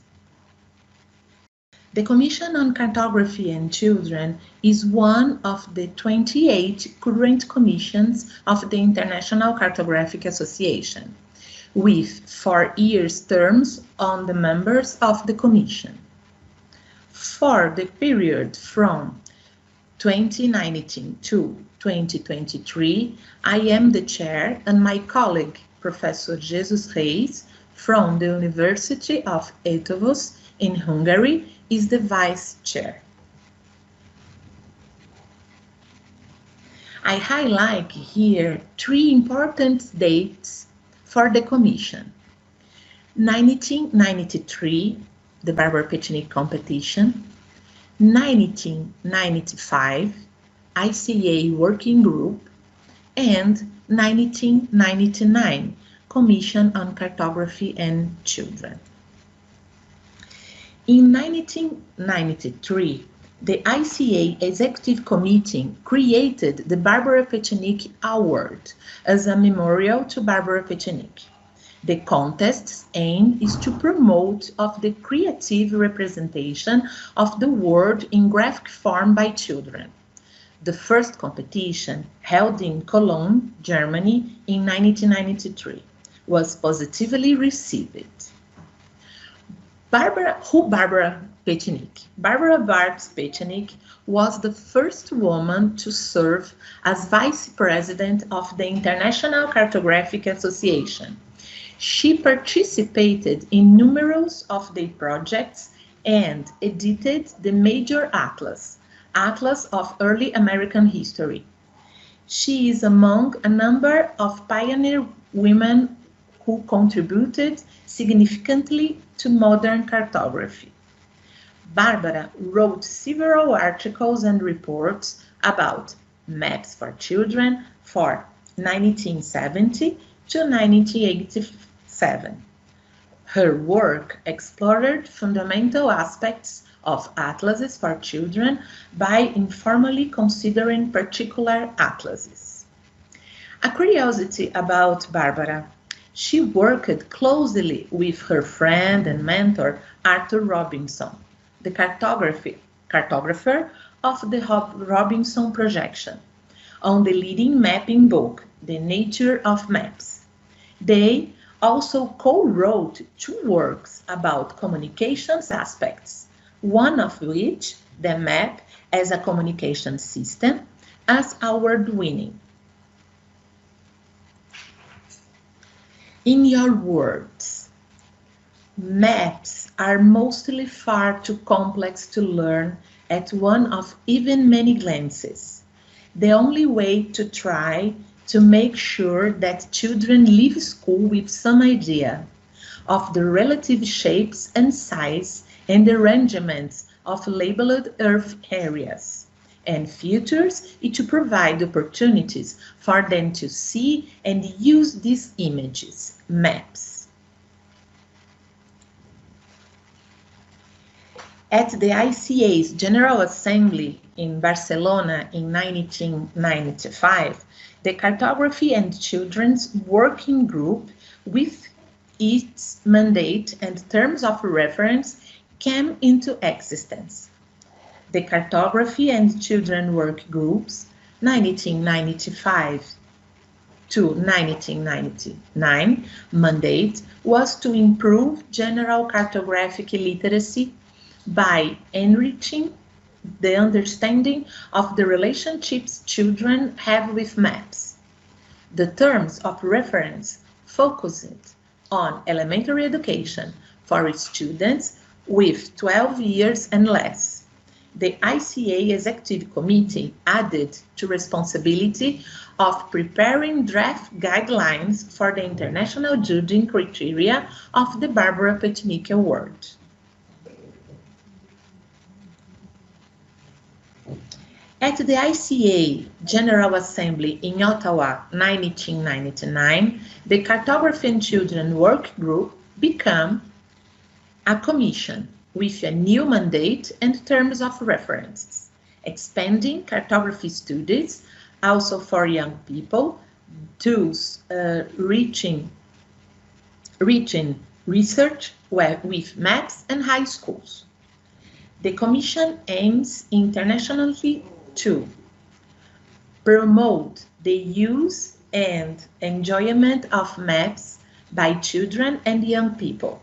The Commission on Cartography and Children is one of the 28 current commissions of the International Cartographic Association, with 4-year terms on the members of the Commission. For the period from 2019 to 2023, I am the chair and my colleague, Professor Jesus Reis, from the University of Eötvös in Hungary, is the vice chair. I highlight here 3 important dates for the Commission. 1993, the Barbara Pechenik competition. 1995, ICA Working Group, and 1999, Commission on Cartography and Children. In 1993, the ICA Executive Committee created the Barbara Pechenik Award as a memorial to Barbara Pechenik. The contest's aim is to promote of the creative representation of the world in graphic form by children. The first competition, held in Cologne, Germany in 1993, was positively received. Barbara Petnick. Barbara Bartz Petnick was the first woman to serve as vice president of the International Cartographic Association. She participated in numerous of their projects and edited the major atlas of early American history. She is among a number of pioneer women who contributed significantly to modern cartography. Barbara wrote several articles and reports about maps for children for 1970 to 1987. Her work explored fundamental aspects of atlases for children by informally considering particular atlases. A curiosity about Barbara: she worked closely with her friend and mentor Arthur Robinson, the cartographer of the Robinson projection, on the leading mapping book, The Nature of Maps. They also co-wrote 2 works about communications aspects, one of which, the map as a communication system, is award-winning. In your words, maps are mostly far too complex to learn at one of even many glances. The only way to try to make sure that children leave school with some idea of the relative shapes and size and arrangements of labeled Earth areas and features is to provide opportunities for them to see and use these images, maps. At the ICA's General Assembly in Barcelona in 1995, the Cartography and Children's Working Group, with its mandate and terms of reference, came into existence. The Cartography and Children Work Group's 1995 to 1999 mandate was to improve general cartographic literacy by enriching the understanding of the relationships children have with maps. The terms of reference focused on elementary education for students with 12 years and less. The ICA Executive Committee added to responsibility of preparing draft guidelines for the international judging criteria of the Barbara Petnick Award. At the ICA General Assembly in Ottawa, 1999, the Cartography and Children Work Group became a commission with a new mandate and terms of reference, expanding cartography studies also for young people, thus reaching research with maps and high schools. The commission aims internationally to promote the use and enjoyment of maps by children and young people,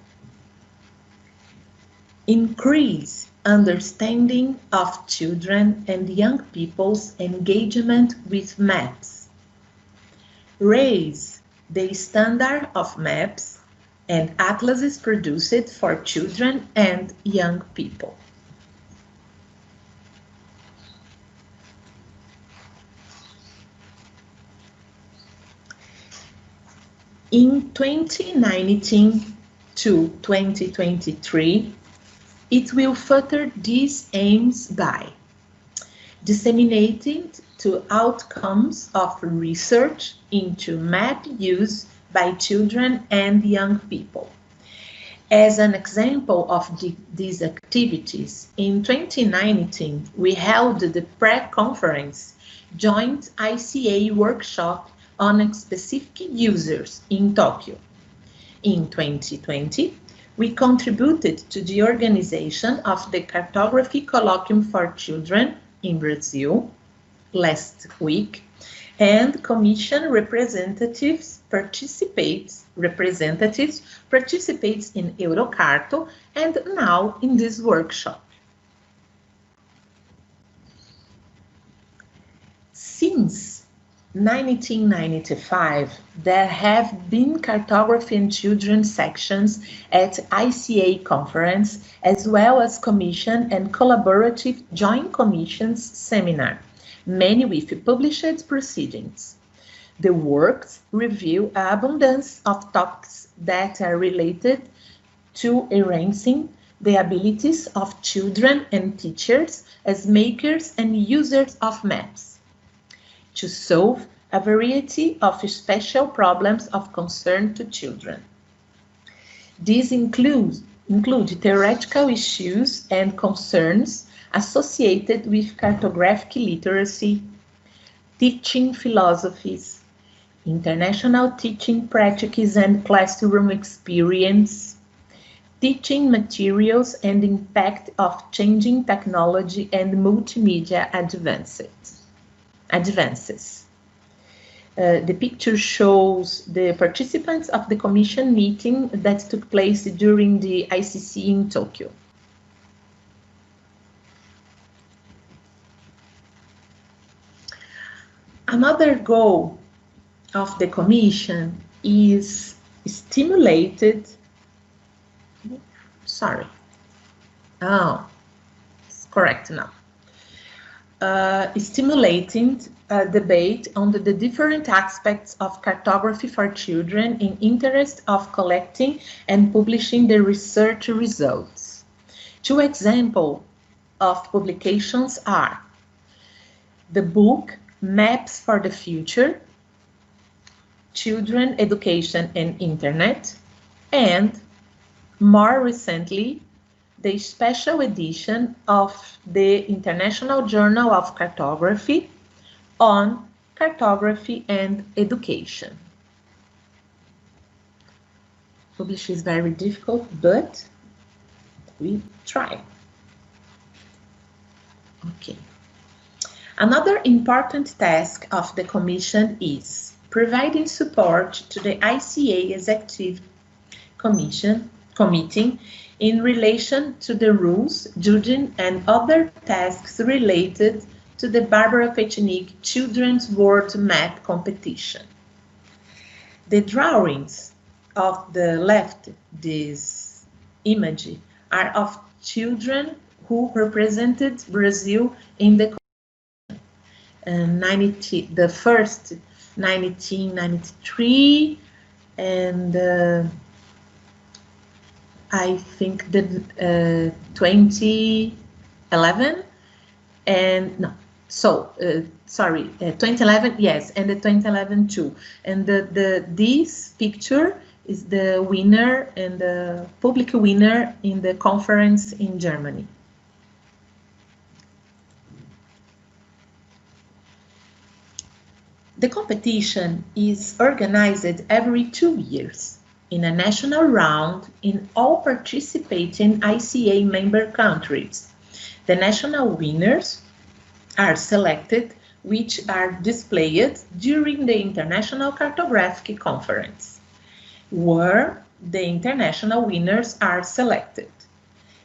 increase understanding of children and young people's engagement with maps, raise the standard of maps and atlases produced for children and young people. In 2019 to 2023, it will further these aims by disseminating to outcomes of research into map use by children and young people. As an example of these activities, in 2019, we held the pre-conference joint ICA workshop on specific users in Tokyo. In 2020, we contributed to the organization of the Cartography Colloquium for Children in Brazil last week, and Commission representatives participate in Eurocarto and now in this workshop. Since 1995, there have been cartography and children sections at ICA Conference, as well as commission and collaborative joint commissions seminar, many with published proceedings. The works reveal an abundance of topics that are related to enhancing the abilities of children and teachers as makers and users of maps, to solve a variety of special problems of concern to children. These include theoretical issues and concerns associated with cartographic literacy, teaching philosophies, international teaching practices and classroom experience, teaching materials and impact of changing technology and multimedia advances. The picture shows the participants of the commission meeting that took place during the ICC in Tokyo. Another goal of the commission is stimulating a debate on the different aspects of cartography for children in interest of collecting and publishing the research results. Two examples of publications are the book Maps for the Future, Children, Education and Internet, and more recently, the special edition of the International Journal of Cartography on Cartography and Education. Publish is very difficult, but we try. Okay. Another important task of the Commission is providing support to the ICA Executive Committee in relation to the rules, judging, and other tasks related to the Barbara Petchnik Children's World Map Competition. The drawings of the left, this image, are of children who represented Brazil in the the first 1993 and I think the 2011 and no, so sorry, 2011, yes, and the 2011 too. And this picture is the winner and the public winner in the conference in Germany. The competition is organized every 2 years in a national round in all participating ICA member countries. The national winners are selected, which are displayed during the International Cartographic Conference, where the international winners are selected.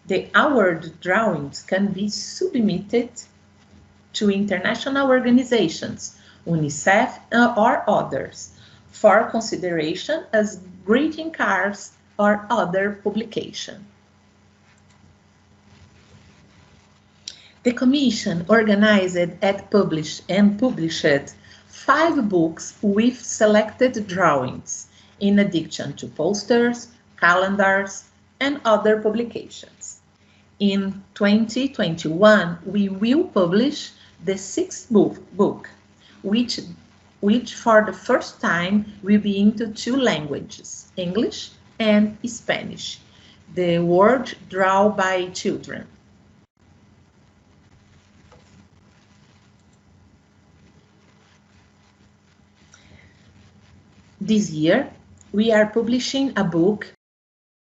The award drawings can be submitted to international organizations, UNICEF or others, for consideration as greeting cards or other publication. The Commission organized and published 5 books with selected drawings, in addition to posters, calendars, and other publications. In 2021, we will publish the 6th book, which for the first time will be into 2 languages, English and Spanish, the world drawn by children. This year, we are publishing a book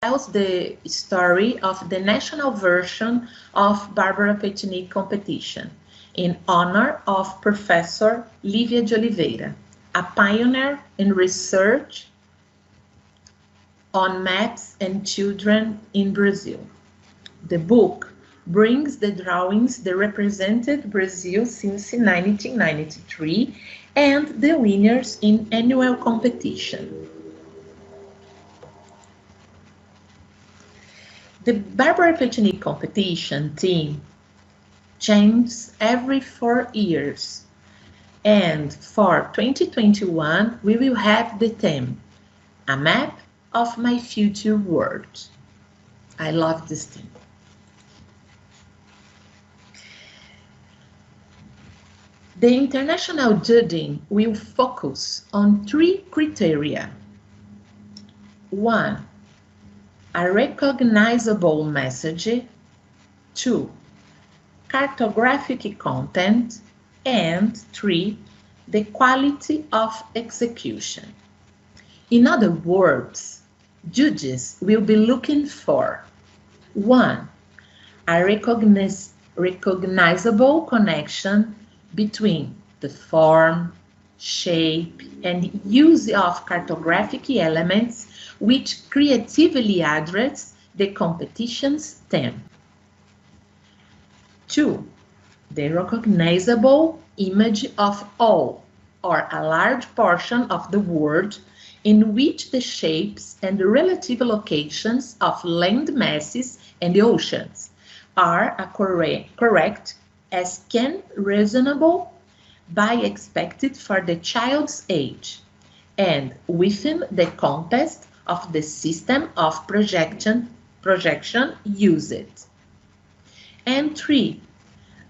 that tells the story of the national version of Barbara Petinic competition in honor of Professor Lívia de Oliveira, a pioneer in research on maps and children in Brazil. The book brings the drawings that represented Brazil since 1993 and the winners in annual competition. The Barbara Petinic competition theme changes every 4 years, and for 2021 we will have the theme, A Map of My Future World. I love this theme. The international judging will focus on 3 criteria. 1. A recognizable message. 2. Cartographic content. And 3. The quality of execution. In other words, judges will be looking for 1. A recognizable connection between the form, shape, and use of cartographic elements which creatively address the competition's theme. 2. The recognizable image of all or a large portion of the world in which the shapes and the relative locations of land masses and the oceans are correct as can reasonable by expected for the child's age and within the context of the system of projection used. And 3.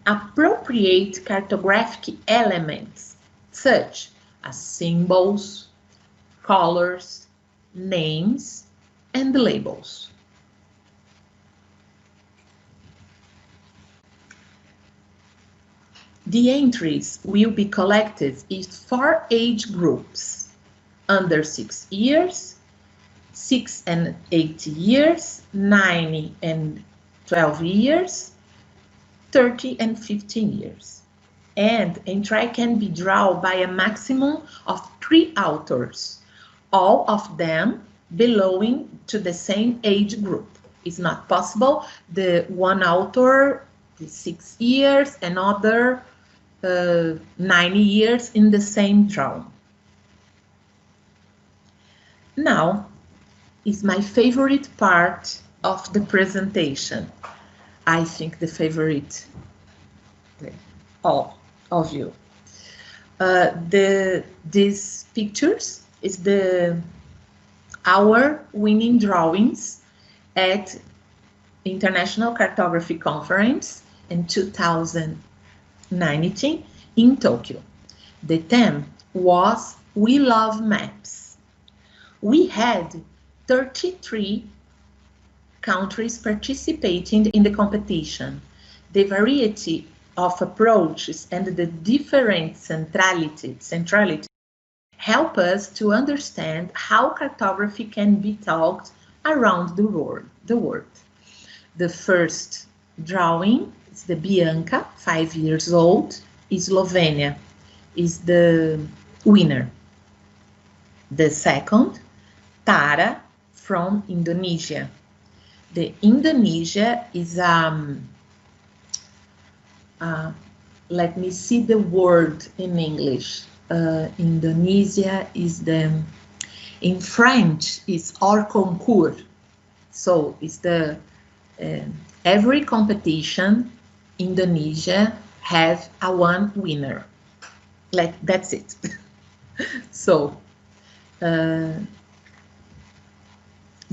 Appropriate cartographic elements such as symbols, colors, names, and labels. The entries will be collected in 4 age groups: under 6 years, 6 and 8 years, 9 and 12 years, 30 and 15 years. And entry can be drawn by a maximum of 3 authors, all of them belonging to the same age group. It's not possible the one author 6 years, another 9 years in the same drawing. Now is my favorite part of the presentation. I think the favorite all of you. These pictures is our winning drawings at International Cartography Conference in 2019 in Tokyo. The theme was We Love Maps. We had 33 countries participating in the competition. The variety of approaches and the different centrality help us to understand how cartography can be taught around the world. The first drawing is the Bianca, 5 years old, Slovenia, is the winner. The second, Tara, from Indonesia. The Indonesia is let me see the word in English. Indonesia is in French is hors concours. So it's the every competition Indonesia have a one winner. That's it. So the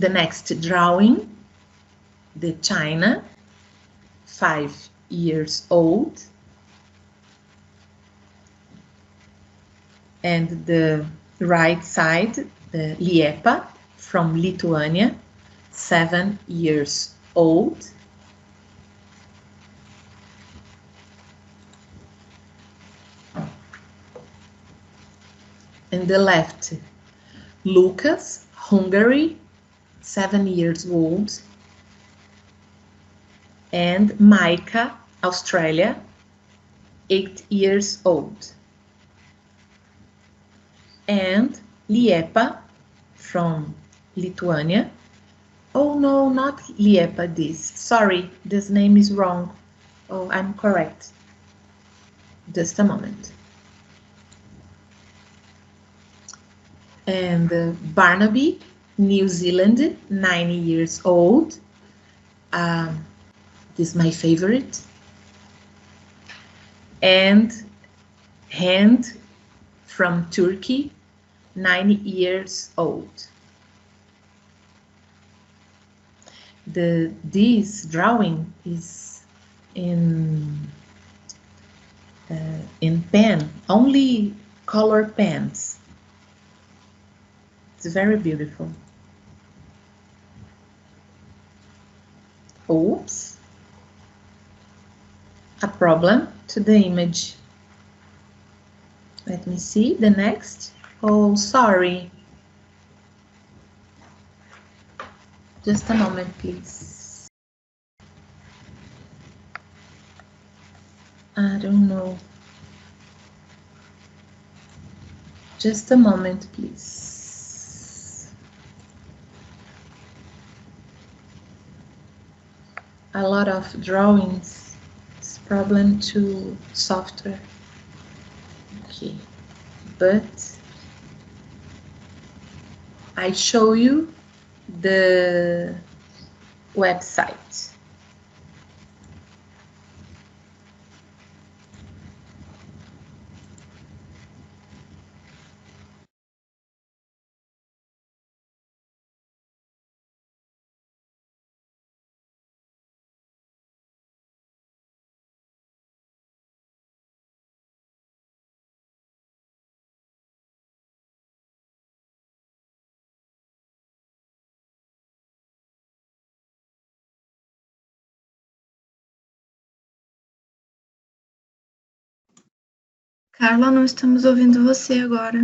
next drawing, the China, 5 years old, and the right side, the Liepa from Lithuania, 7 years old. And the left, Lucas, Hungary, 7 years old. And Maika, Australia, 8 years old. And Liepa from Lithuania. Oh no, not Liepa, this. Sorry, this name is wrong. Oh, I'm correct. Just a moment. And Barnaby, New Zealand, 9 years old. This is my favorite. And Hand from Turkey, 9 years old. This drawing is in pen, only color pens. It's very beautiful. Oops. A problem to the image. Let me see the next. Oh, sorry. Just a moment, please. I don't know. Just a moment, please. A lot of drawings. It's a problem to software. Okay, but I show you the website. Carla, não estamos ouvindo você agora.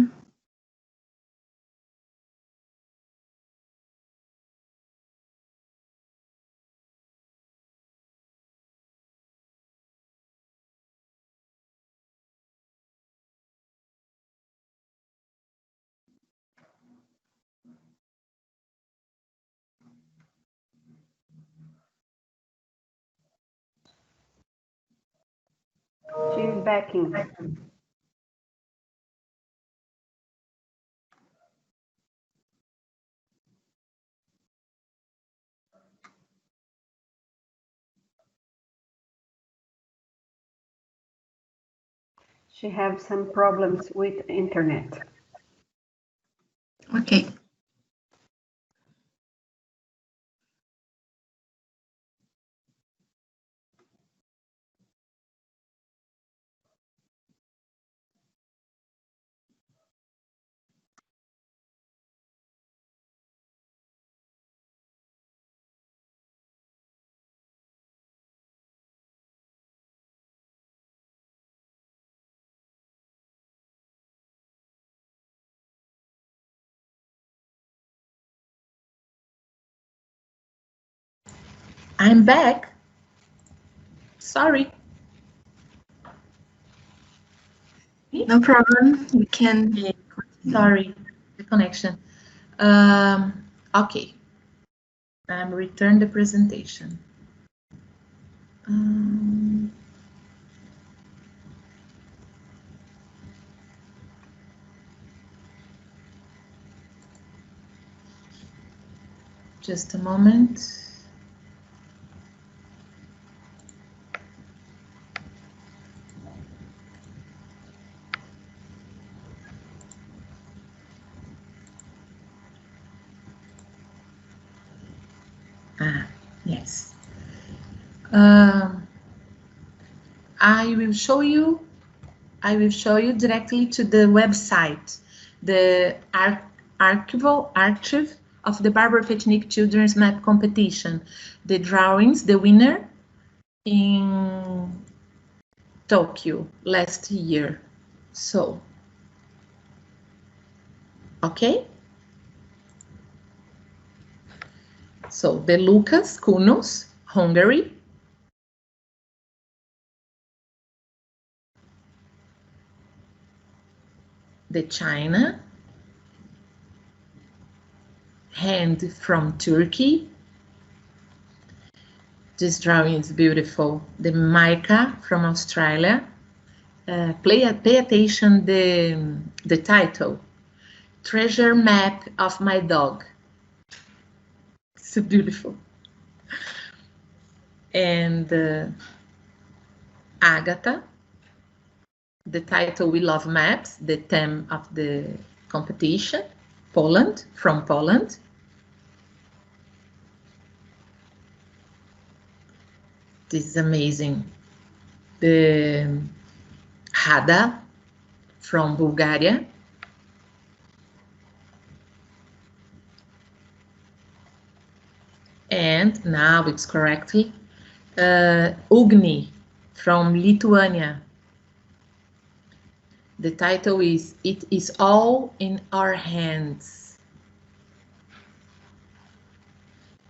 She's backing. She has some problems with internet. Ok. I'm back. Sorry. No problem. We can. Sorry, the connection. Okay. I'm return the presentation. Just a moment. Yes. I will show you directly to the website, the archive of the Barbara Petnik Children's Map Competition. The drawings, the winner in Tokyo last year. So, okay. So the Lucas Kunos, Hungary. The China. Hand from Turkey. This drawing is beautiful. The Micah from Australia. Pay attention the title. Treasure Map of My Dog. So beautiful. And Agatha. The title, We Love Maps, the theme of the competition. Poland, from Poland. This is amazing. The Hada from Bulgaria. And now it's correctly. Ugni from Lithuania. The title is It Is All in Our Hands.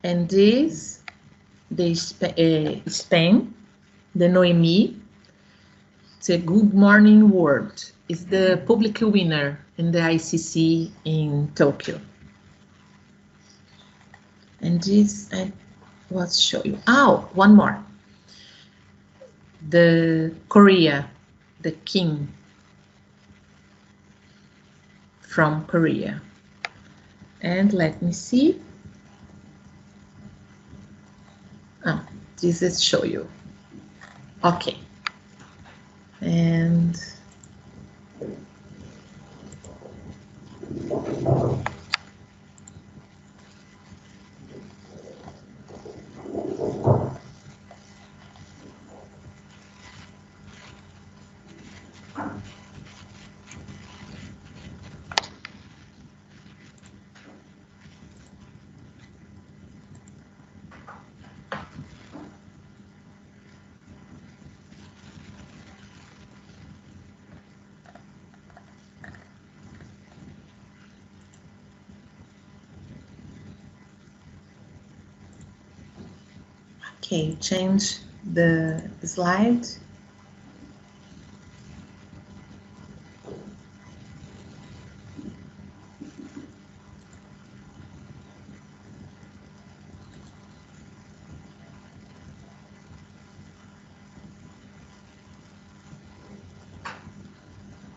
And this, the Spain, the Noemi, it's a Good Morning World. It's the public winner in the ICC in Tokyo. And this, I will show you. Oh, one more. The Korea, the king from Korea. And let me see. Oh, this is show you. Okay. And okay, change the slide.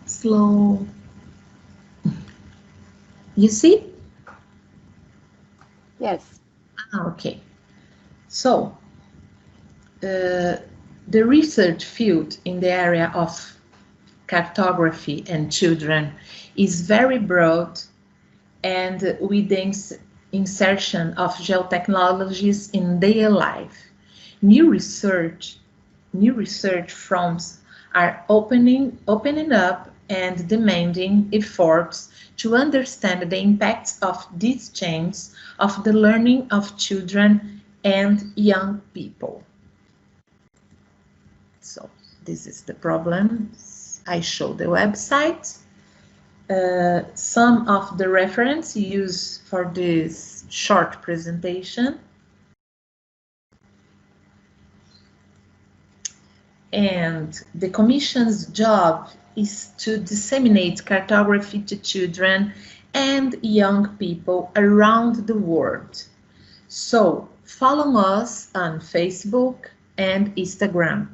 Slow. You see? Yes. Okay. So, the research field in the area of cartography and children is very broad, and with the insertion of geotechnologies in daily life, new research fronts are opening up and demanding efforts to understand the impacts of these changes of the learning of children and young people. So this is the problem. I show the website. Some of the reference used for this short presentation. And the Commission's job is to disseminate cartography to children and young people around the world. So follow us on Facebook and Instagram.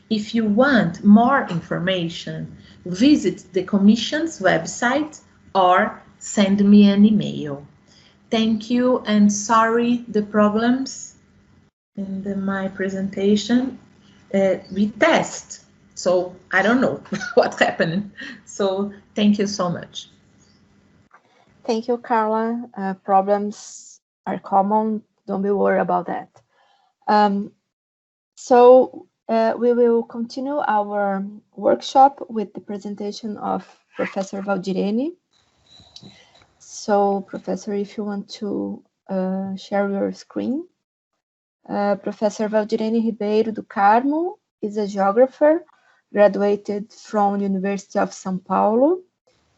If you want more information, visit the Commission's website or send me an email. Thank you, and sorry the problems in my presentation. We test, so I don't know what's happening. So thank you so much. Thank you, Carla. Problems are common. Don't be worried about that. We will continue our workshop with the presentation of Professor Valdirene. So, Professor, if you want to share your screen. Professor Valdirene Ribeiro do Carmo is a geographer, graduated from University of São Paulo,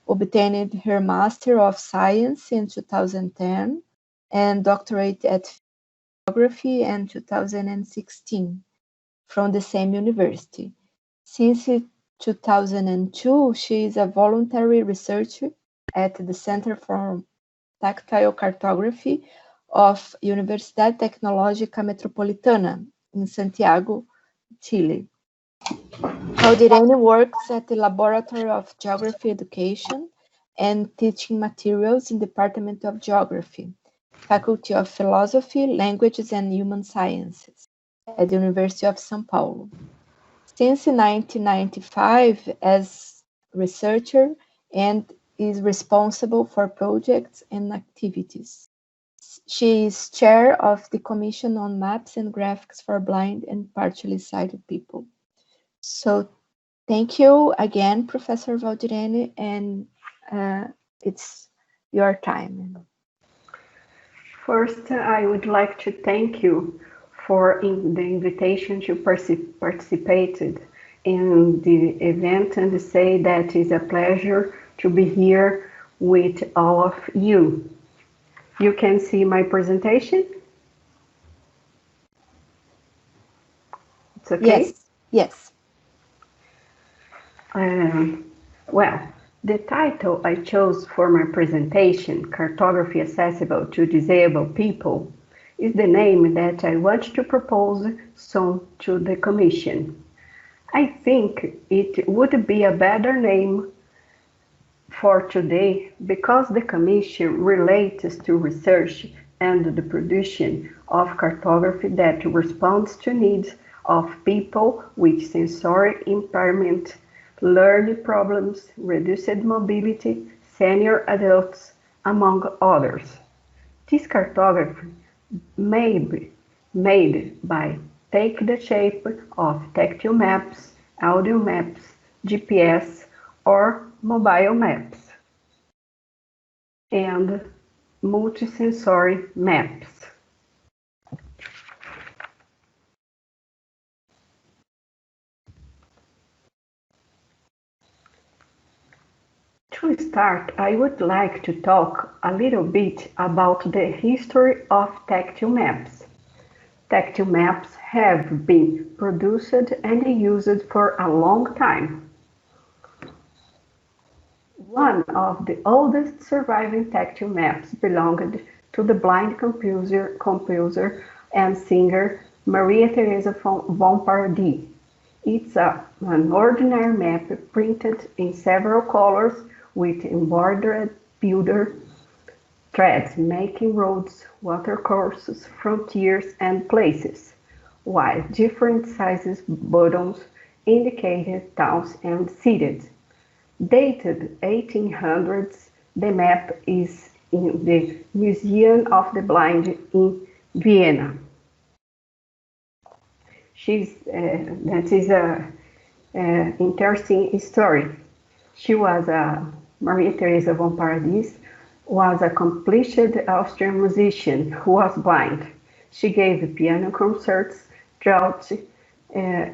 obtained her Master of Science in 2010 and doctorate at Geography and 2016 from the same university. Since 2002, she is a voluntary researcher at the Center for Tactile Cartography of Universidad Tecnológica Metropolitana in Santiago, Chile. Valdirene works at the Laboratory of Geography Education and Teaching Materials in the Department of Geography, Faculty of Philosophy, Languages and Human Sciences at the University of São Paulo. Since 1995 as researcher and is responsible for projects and activities. She is chair of the Commission on Maps and Graphics for Blind and Partially Sighted People. So thank you again, Professor Valdirene, and it's your time. First, I would like to thank you for the invitation to participate in the event and say that it's a pleasure to be here with all of you. You can see my presentation? It's okay? Yes. Well, the title I chose for my presentation, Cartography Accessible to Disabled People, is the name that I want to propose soon to the Commission. I think it would be a better name for today because the Commission relates to research and the production of cartography that responds to needs of people with sensory impairment, learning problems, reduced mobility, senior adults, among others. This cartography may be made by take the shape of tactile maps, audio maps, GPS, or mobile maps, and multisensory maps. To start, I would like to talk a little bit about the history of tactile maps. Tactile maps have been produced and used for a long time. One of the oldest surviving tactile maps belonged to the blind composer and singer Maria Teresa von Paradis. It's an ordinary map printed in several colors with embroidered border threads making roads, watercourses, frontiers, and places, while different sizes buttons indicated towns and cities. Dated 1800s, the map is in the Museum of the Blind in Vienna. That is an interesting story. She was Maria Teresa von Paradis was a accomplished Austrian musician who was blind. She gave piano concerts throughout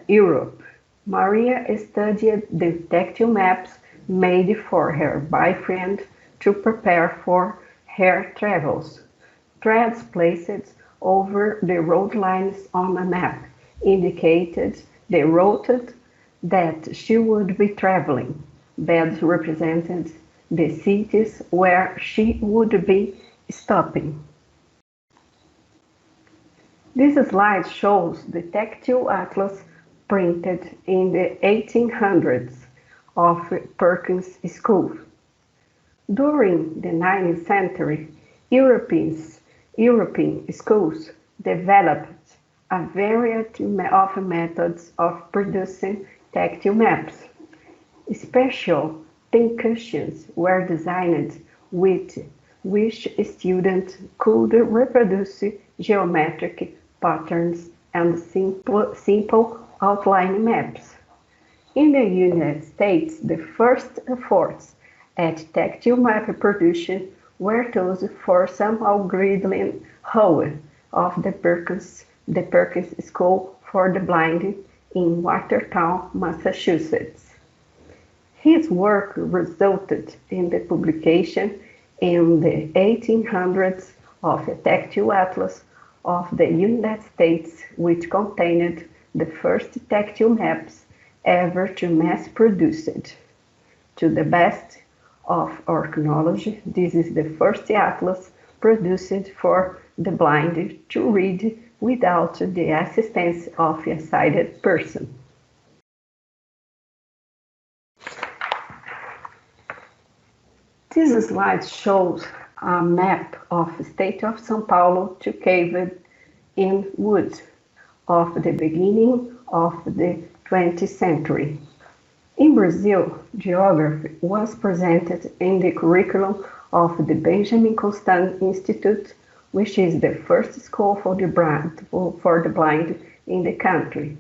Europe. Maria studied the tactile maps made for her boyfriend to prepare for her travels. Threads placed over the road lines on a map indicated the route that she would be traveling. Beds represented the cities where she would be stopping. This slide shows the tactile atlas printed in the 1800s of Perkins School. During the 19th century, European schools developed a variety of methods of producing tactile maps. Special pin cushions were designed with which students could reproduce geometric patterns and simple outline maps. In the United States, the first efforts at tactile map production were those for Samuel Gridley Howell of the Perkins School for the Blind in Watertown, Massachusetts. His work resulted in the publication in the 1800s of a tactile atlas of the United States, which contained the first tactile maps ever to mass produced. To the best of our knowledge, this is the first atlas produced for the blind to read without the assistance of a sighted person. This slide shows a map of the state of São Paulo to caved in wood of the beginning of the 20th century. In Brazil, geography was presented in the curriculum of the Benjamin Constant Institute, which is the first school for the blind in the country.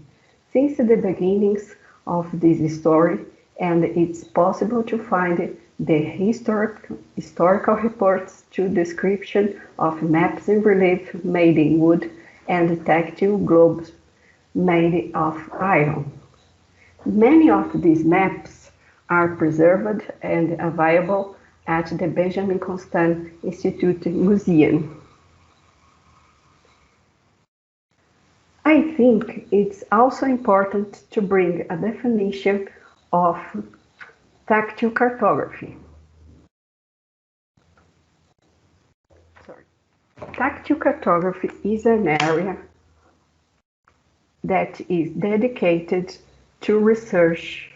Since the beginnings of this story, and it's possible to find the historical reports to description of maps in relief made in wood and tactile globes made of iron. Many of these maps are preserved and available at the Benjamin Constant Institute Museum. I think it's also important to bring a definition of tactile cartography. Tactile cartography is an area that is dedicated to research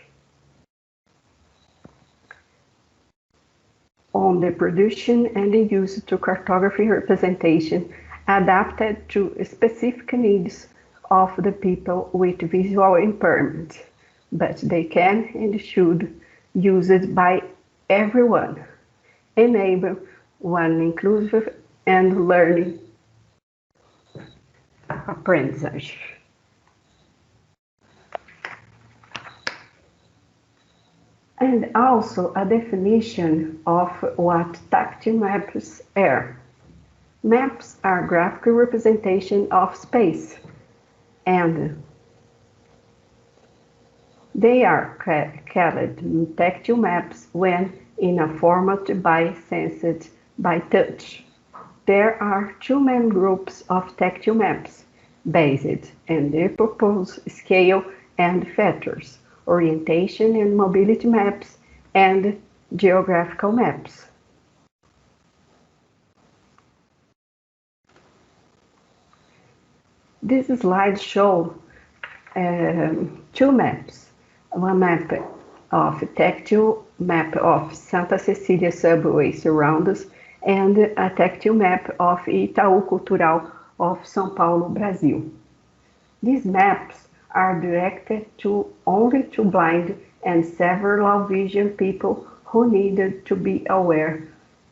on the production and the use of cartography representation adapted to specific needs of the people with visual impairment, but they can and should use it by everyone, enable one inclusive and learning apprentissage. And also a definition of what tactile maps are. Maps are graphical representation of space, and they are called tactile maps when in a format by sensed by touch. There are two main groups of tactile maps, based on the proposed scale and features: orientation and mobility maps, and geographical maps. This slide shows two maps. One map of tactile map of Santa Cecília subway surrounds and a tactile map of Itaú Cultural of São Paulo, Brazil. These maps are directed only to blind and several low vision people who needed to be aware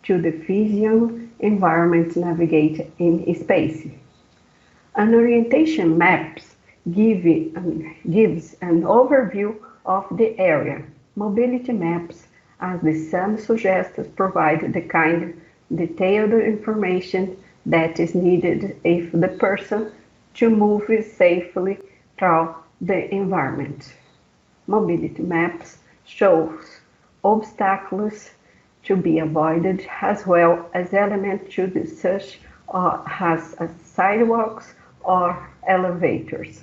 to the physical environment navigate in space. An orientation maps gives an overview of the area. Mobility maps, as the name suggests, provide the kind of detailed information that is needed if the person to move safely through the environment. Mobility maps shows obstacles to be avoided as well as elements to be such as sidewalks or elevators.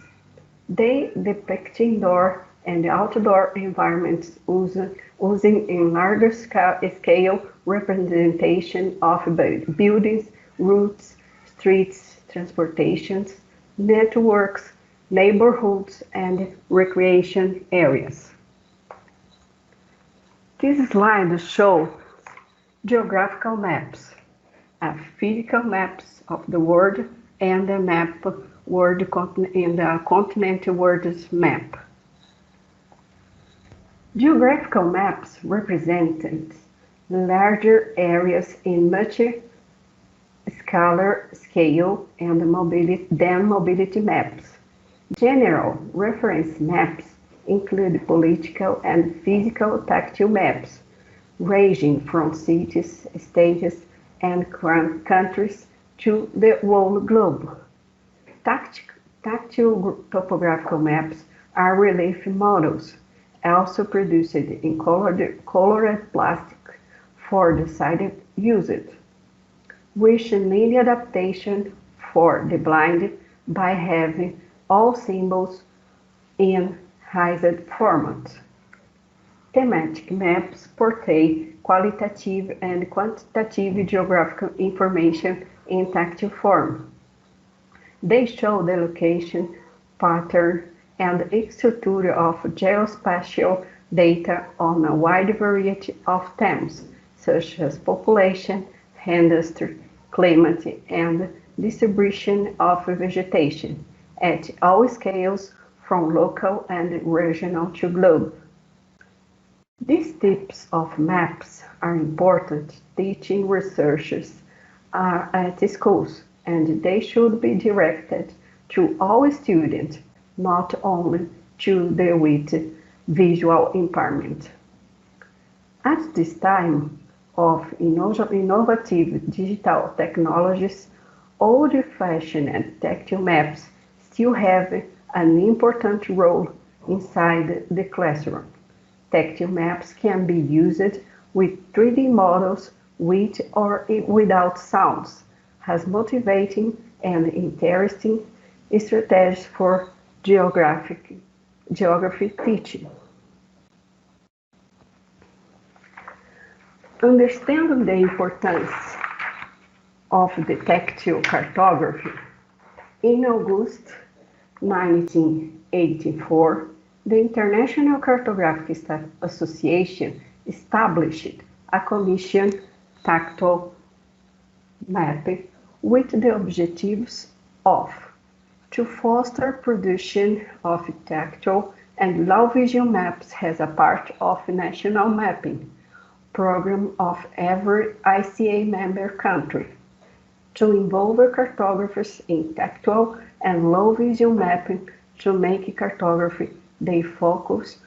They depict indoor and outdoor environments using in larger scale representation of buildings, routes, streets, transportations, networks, neighborhoods, and recreation areas. This slide shows geographical maps, physical maps of the world, and a map in the continent world's map. Geographical maps represent larger areas in much smaller scale and than mobility maps. General reference maps include political and physical tactile maps, ranging from cities, states, and countries to the whole globe. Tactile topographical maps are relief models, also produced in colored plastic for the sighted usage, which need adaptation for the blind by having all symbols in hybrid format. Thematic maps portray qualitative and quantitative geographical information in tactile form. They show the location, pattern, and structure of geospatial data on a wide variety of themes, such as population, industry, climate, and distribution of vegetation, at all scales from local and regional to globe. These types of maps are important teaching researchers at schools, and they should be directed to all students, not only to those with visual impairment. At this time of innovative digital technologies, old-fashioned tactile maps still have an important role inside the classroom. Tactile maps can be used with 3D models with or without sounds, as motivating and interesting strategies for geography teaching. Understanding the importance of the tactile cartography, in August 1984, the International Cartographic Association established a commission tactile mapping with the objectives of to foster production of tactile and low vision maps as a part of national mapping program of every ICA member country, to involve cartographers in tactile and low vision mapping to make cartography the focus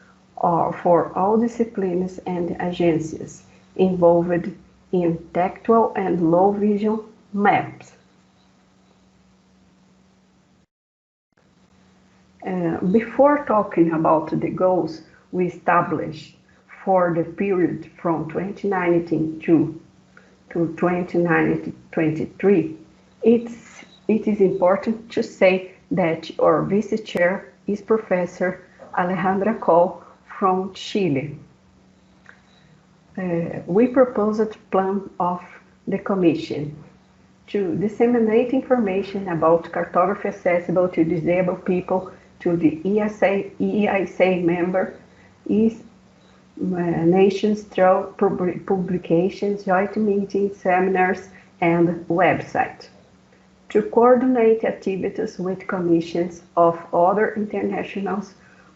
for all disciplines and agencies involved in tactile and low vision maps. Before talking about the goals we established for the period from 2019 to 2023, it is important to say that our vice chair is Professor Alejandra Coll from Chile. We proposed a plan of the Commission to disseminate information about cartography accessible to disabled people to the EICA member nations through publications, joint meetings, seminars, and website. To coordinate activities with commissions of other international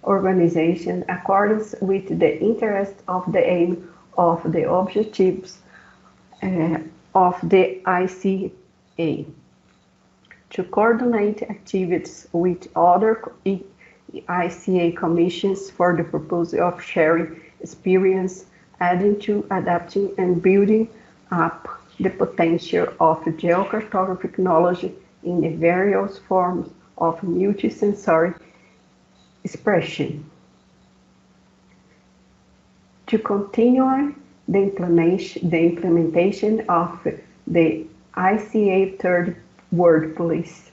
organizations according with the interest of the aim of the objectives of the ICA. To coordinate activities with other ICA commissions for the purpose of sharing experience, adding to adapting and building up the potential of geocartographic knowledge in the various forms of multisensory expression. To continue the implementation of the ICA Third World Police,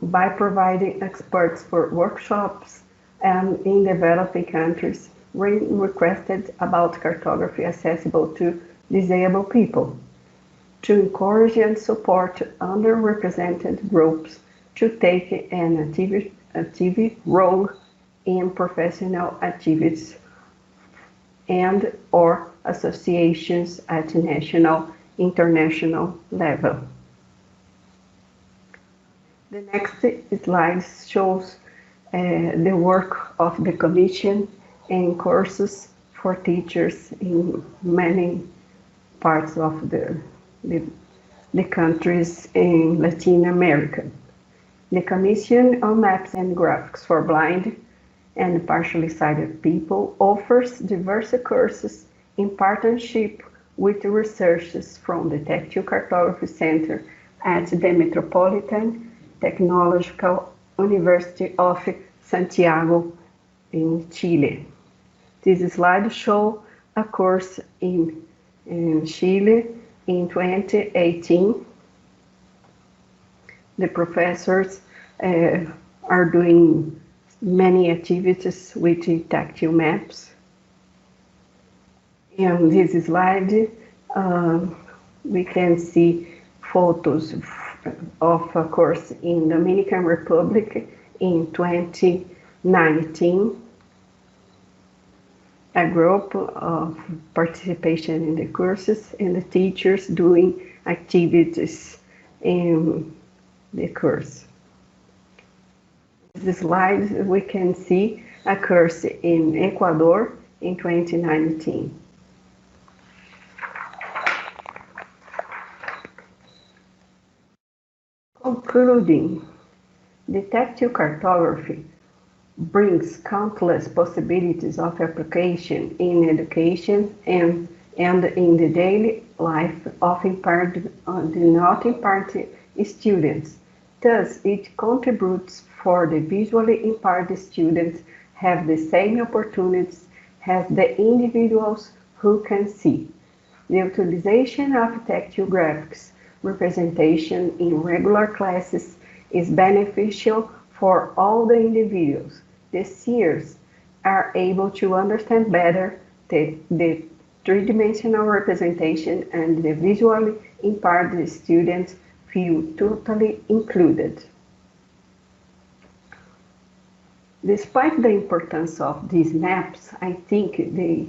by providing experts for workshops and in developing countries requested about cartography accessible to disabled people, to encourage and support underrepresented groups to take an active role in professional activities and or associations at national, international level. The next slide shows the work of the Commission and courses for teachers in many parts of the countries in Latin America. The Commission on Maps and Graphics for Blind and Partially Sighted People offers diverse courses in partnership with researchers from the Tactile Cartography Center at the Metropolitan Technological University of Santiago in Chile. This slide shows a course in Chile in 2018 the professors are doing many activities with the tactile maps. In this slide, we can see photos of a course in Dominican Republic in 2019. A group of participation in the courses and the teachers doing activities in the course. This slide, we can see a course in Ecuador in 2019. Concluding, the tactile cartography brings countless possibilities of application in education and in the daily life of impaired students. Thus, it contributes for the visually impaired students have the same opportunities as the individuals who can see. The utilization of tactile graphics representation in regular classes is beneficial for all the individuals. The seers are able to understand better the three-dimensional representation, and the visually impaired students feel totally included. Despite the importance of these maps, I think they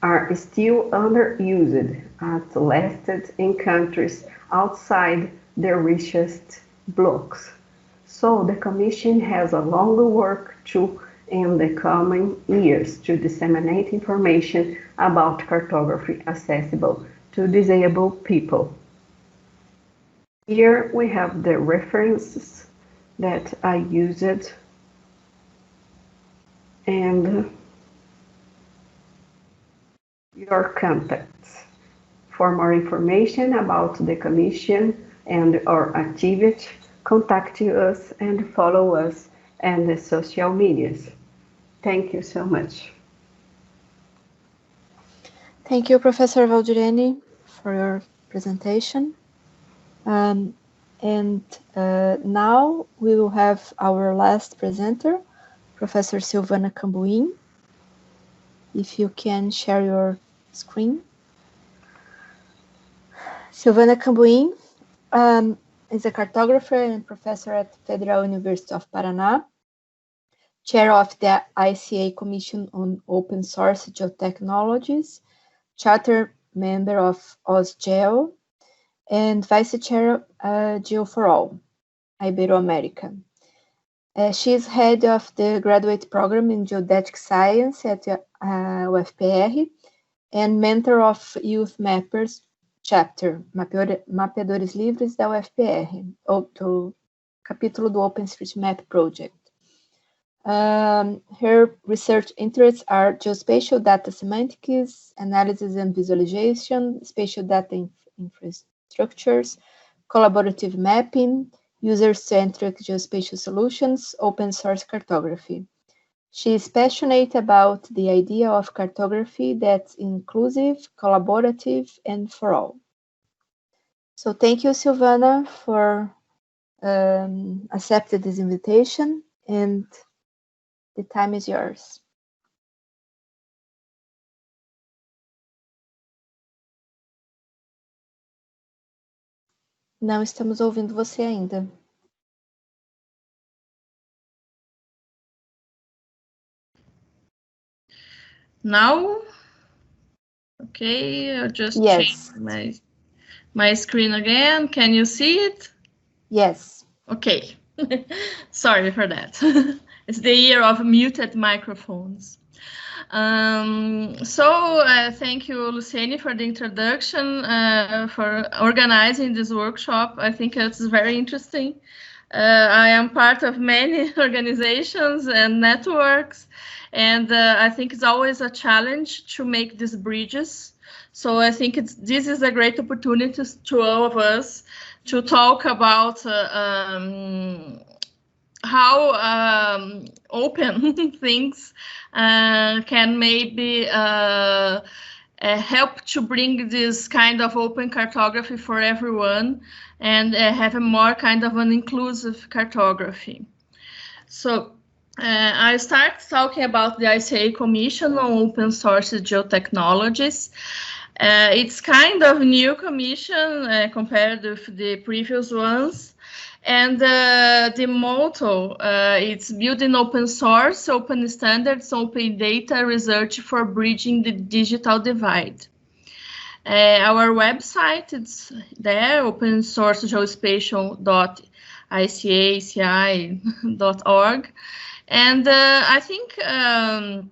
are still underused, at least in countries outside the richest blocks. So the Commission has a longer work to in the coming years to disseminate information about cartography accessible to disabled people. Here we have the references that I used and your contacts. For more information about the Commission and our activity, contact us and follow us on the social medias. Thank you so much. Thank you, Professor Valdirene, for your presentation. Now we will have our last presenter, Professor Silvana Cambuim. If you can share your screen. Silvana Cambuim is a cartographer and professor at Federal University of Paraná, chair of the ICA Commission on Open Source Geotechnologies, charter member of Geo, and vice chair Geo for All, Iberoamerica. She is head of the graduate program in geodetic science at UFPR and mentor of Youth Mappers chapter, Mapeadores Livres da UFPR, do capítulo do OpenStreetMap project. Her research interests are geospatial data semantics, analysis and visualization, spatial data infrastructures, collaborative mapping, user-centric geospatial solutions, open source cartography. She is passionate about the idea of cartography that's inclusive, collaborative, and for all. So thank you, Silvana, for accepting this invitation, and the time is yours. Não estamos ouvindo você ainda. Now, okay, I'll just change my screen again. Can you see it? Yes. Okay. Sorry for that. It's the year of muted microphones. Thank you, Luciene, for the introduction, for organizing this workshop. I think it's very interesting. I am part of many organizations and networks, and I think it's always a challenge to make these bridges. So I think this is a great opportunity to all of us to talk about how open things can maybe help to bring this kind of open cartography for everyone and have a more kind of an inclusive cartography. So I start talking about the ICA Commission on Open Source Geotechnologies. It's kind of new commission compared with the previous ones. And the motto, it's building open source, open standards, open data research for bridging the digital divide. Our website, it's there, opensourcegeospatial.icaci.org. And I think I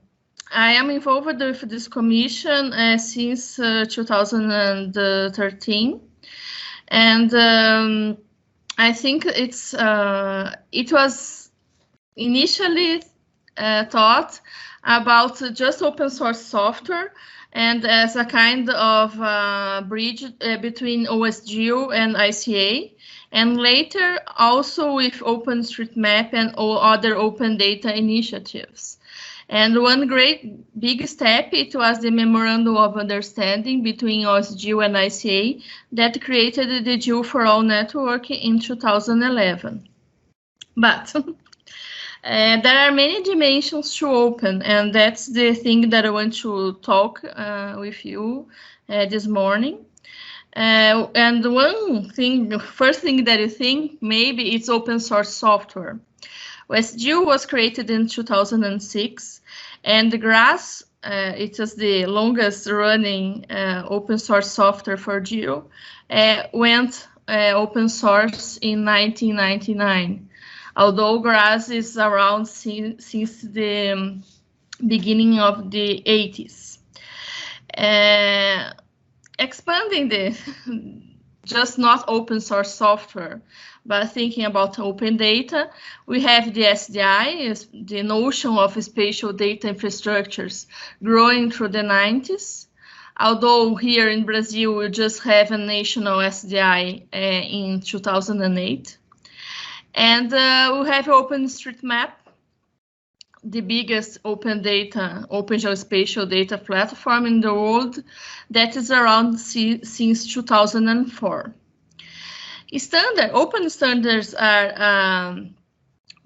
am involved with this commission since 2013. And I think it was initially thought about just open source software and as a kind of bridge between OSGeo and ICA, and later also with OpenStreetMap and all other open data initiatives. And one great big step, it was the Memorandum of Understanding between OSGeo and ICA that created the Geo for All network in 2011. But there are many dimensions to open, and that's the thing that I want to talk with you this morning. And one thing, the first thing that you think, maybe it's open source software. OSGeo was created in 2006. And GRASS, it is the longest running open source software for Geo, went open source in 1999, although GRASS is around since the beginning of the 80s. Expanding the just not open source software, but thinking about open data, we have the SDI, the notion of spatial data infrastructures growing through the 90s. Although here in Brazil, we just have a national SDI in 2008. And we have OpenStreetMap, the biggest open geospatial data platform in the world that is around since 2004. Open standards are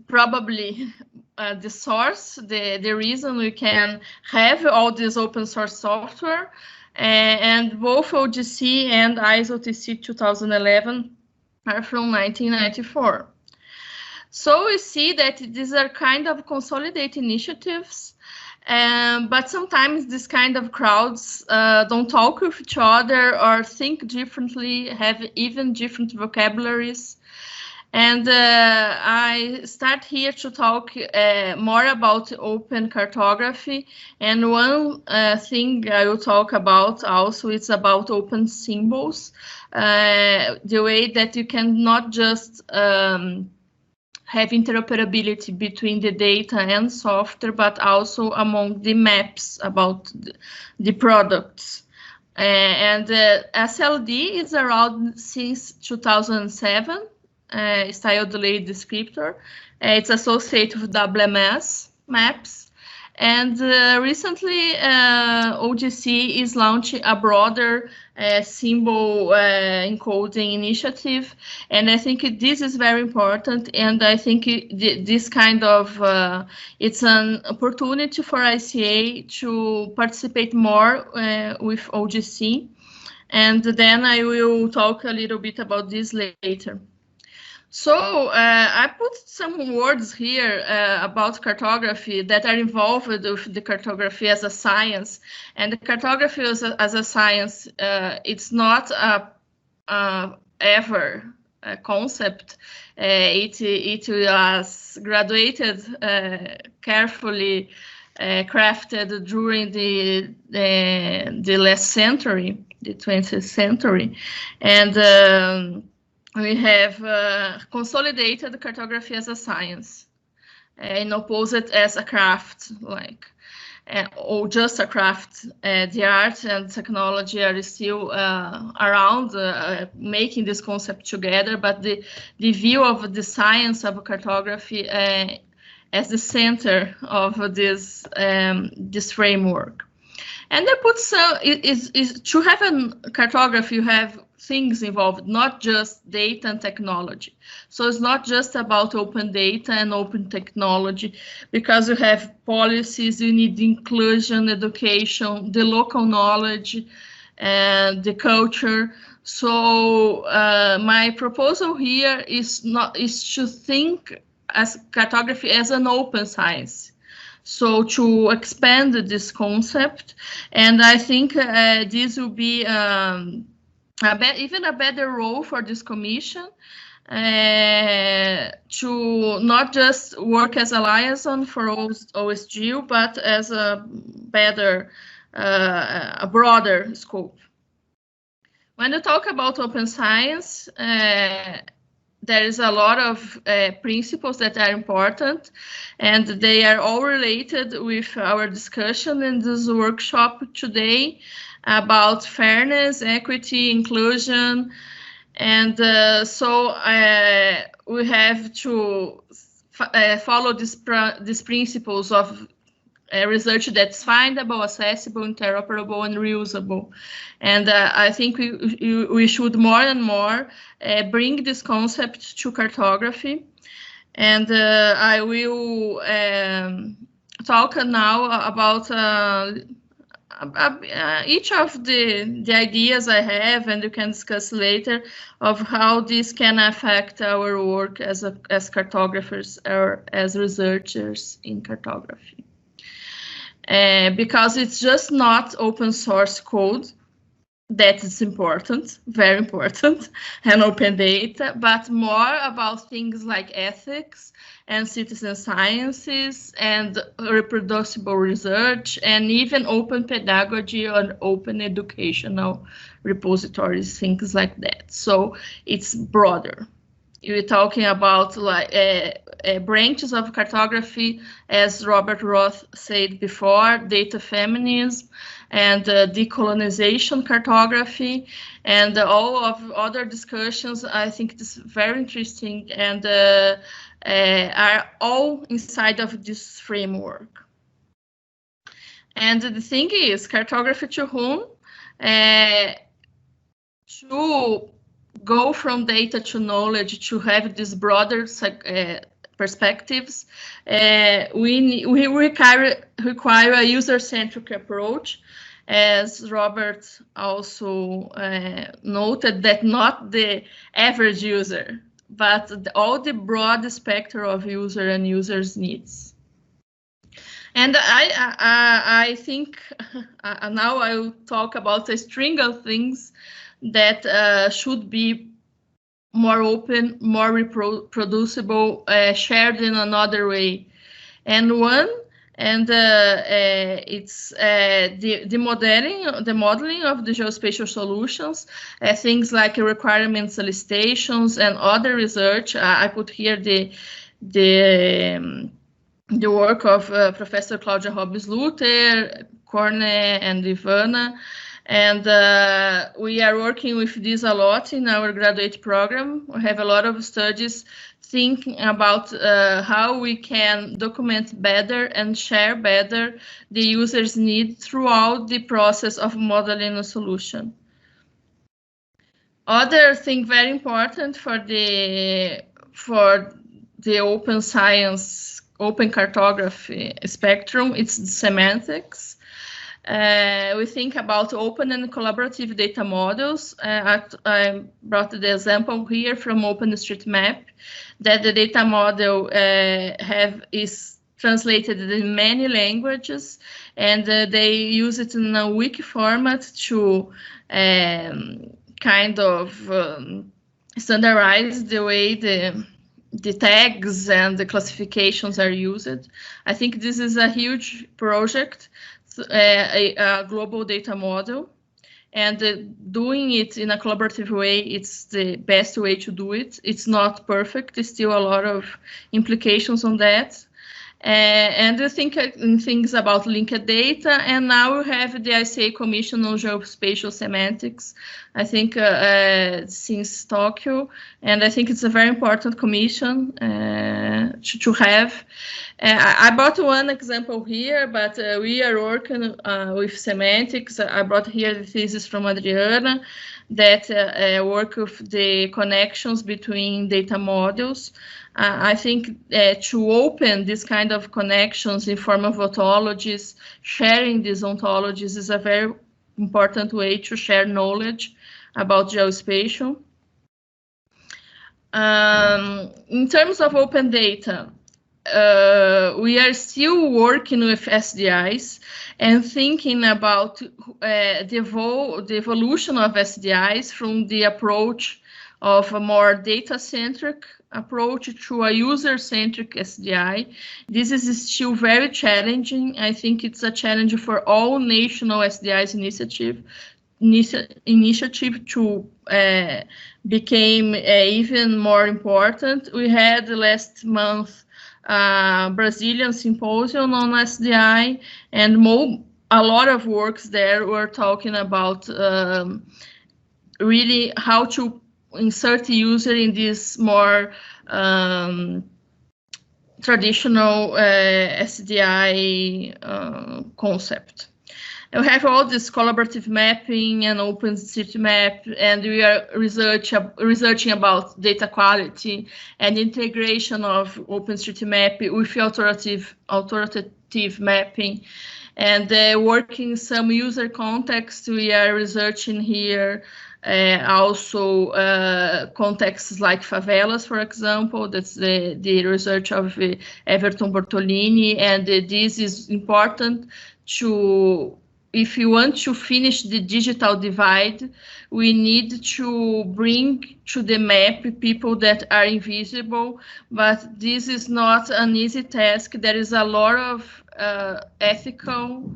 probably the source, the reason we can have all this open source software, and both OGC and ISO TC 2011 are from 1994. So we see that these are kind of consolidated initiatives, but sometimes this kind of crowds don't talk with each other or think differently, have even different vocabularies. And I start here to talk more about open cartography. And one thing I will talk about also is about open symbols, the way that you can not just have interoperability between the data and software, but also among the maps about the products. And SLD is around since 2007, style delayed descriptor. It's associated with WMS maps. And recently, OGC is launching a broader symbol encoding initiative, and I think this is very important. And I think this kind of it's an opportunity for ICA to participate more with OGC, and then I will talk a little bit about this later. So I put some words here about cartography that are involved with the cartography as a science. And the cartography as a science, it's not ever a concept. It was graduated, carefully crafted during the last century, the 20th century. And we have consolidated cartography as a science and opposed as a craft, or just a craft. The art and technology are still around making this concept together, but the view of the science of cartography as the center of this framework. And I put some, is to have a cartography, you have things involved, not just data and technology. So it's not just about open data and open technology, because you have policies, you need inclusion, education, the local knowledge, and the culture. So my proposal here is to think as cartography as an open science. So to expand this concept, and I think this will be even a better role for this commission to not just work as a liaison for OSGeo, but as a better, a broader scope. When you talk about open science, there is a lot of principles that are important, and they are all related with our discussion in this workshop today about fairness, equity, inclusion, and so we have to follow these principles of research that's findable, accessible, interoperable, and reusable. And I think we should more and more bring this concept to cartography. And I will talk now about each of the ideas I have, and you can discuss later, of how this can affect our work as cartographers or as researchers in cartography. Because it's just not open source code that is important, very important, and open data, but more about things like ethics and citizen sciences and reproducible research, and even open pedagogy or open educational repositories, things like that. So it's broader. We're talking about like branches of cartography, as Robert Roth said before, data feminism and decolonization cartography, and all of other discussions. I think this is very interesting, and are all inside of this framework. And the thing is, cartography to whom? To go from data to knowledge, to have these broader perspectives, we require a user-centric approach, as Robert also noted, that not the average user, but all the broad spectrum of user and users' needs. And I think now I will talk about a string of things that should be more open, more reproducible, shared in another way. And one, and it's the modeling of the geospatial solutions, things like requirements solicitations and other research. I put here the work of Professor Claudia Hobbes-Luther, Corne, and Ivana. And we are working with this a lot in our graduate program. We have a lot of studies thinking about how we can document better and share better the user's need throughout the process of modeling a solution. Other thing very important for the open science, open cartography spectrum, it's the semantics. We think about open and collaborative data models. I brought the example here from OpenStreetMap, that the data model is translated in many languages, and they use it in a wiki format to kind of standardize the way the tags and the classifications are used. I think this is a huge project, a global data model, and doing it in a collaborative way, it's the best way to do it. It's not perfect, there's still a lot of implications on that. And we think in things about linked data, and now we have the ICA Commission on Geospatial Semantics, I think since Tokyo, and I think it's a very important commission to have. I brought one example here, but we are working with semantics. I brought here the thesis from Adriana that work with the connections between data models. I think to open this kind of connections in form of ontologies, sharing these ontologies is a very important way to share knowledge about geospatial. In terms of open data, we are still working with SDIs and thinking about the evolution of SDIs from the approach of a more data-centric approach to a user-centric SDI. This is still very challenging. I think it's a challenge for all national SDIs initiative to become even more important. We had last month Brazilian symposium on SDI, and a lot of works there were talking about really how to insert the user in this more traditional SDI concept. And we have all this collaborative mapping and OpenStreetMap, and we are researching about data quality and integration of OpenStreetMap with authoritative mapping. And working some user context, we are researching here also contexts like favelas, for example. That's the research of Everton Bortolini, and this is important to, if you want to finish the digital divide, we need to bring to the map people that are invisible, but this is not an easy task. There is a lot of ethical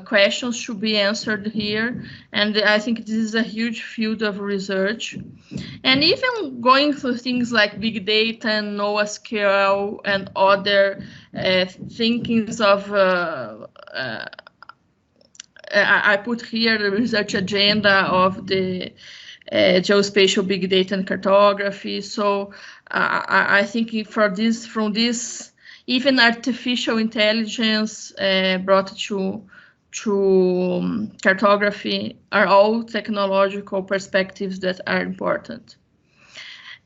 questions to be answered here, and I think this is a huge field of research. And even going through things like big data and NoSQL and other thinkings of I put here the research agenda of the geospatial big data and cartography. So I think for this, from this, even artificial intelligence brought to cartography are all technological perspectives that are important.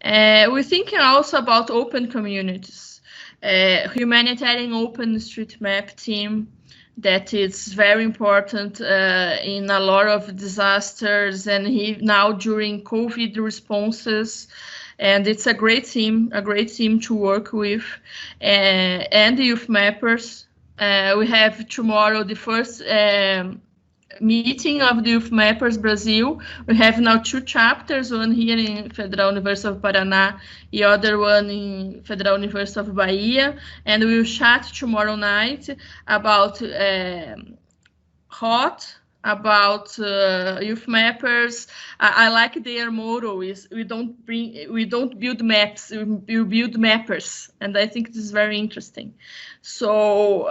We're thinking also about open communities, humanitarian OpenStreetMap team that is very important in a lot of disasters and now during COVID responses. And it's a great team to work with, and the youth mappers. We have tomorrow the first meeting of the youth mappers Brazil. We have now 2 chapters, one here in Federal University of Paraná, the other one in Federal University of Bahia, and we will chat tomorrow night about about youth mappers. I like their motto is we don't build maps, we build mappers, and I think this is very interesting. So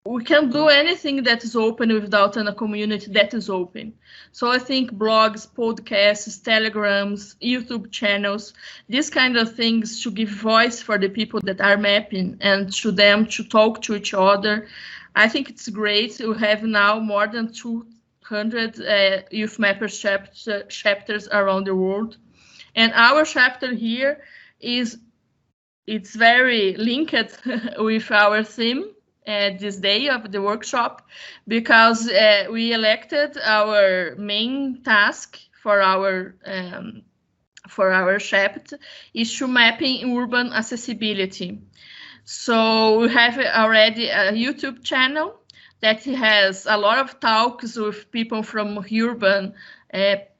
we can't do anything that is open without a community that is open. So I think blogs, podcasts, telegrams, YouTube channels, these kind of things should give voice for the people that are mapping and to them to talk to each other. I think it's great. We have now more than 200 youth mappers chapters around the world. And our chapter here it's very linked with our theme this day of the workshop, because we elected our main task for our chapter is to mapping urban accessibility. So we have already a YouTube channel that has a lot of talks with people from urban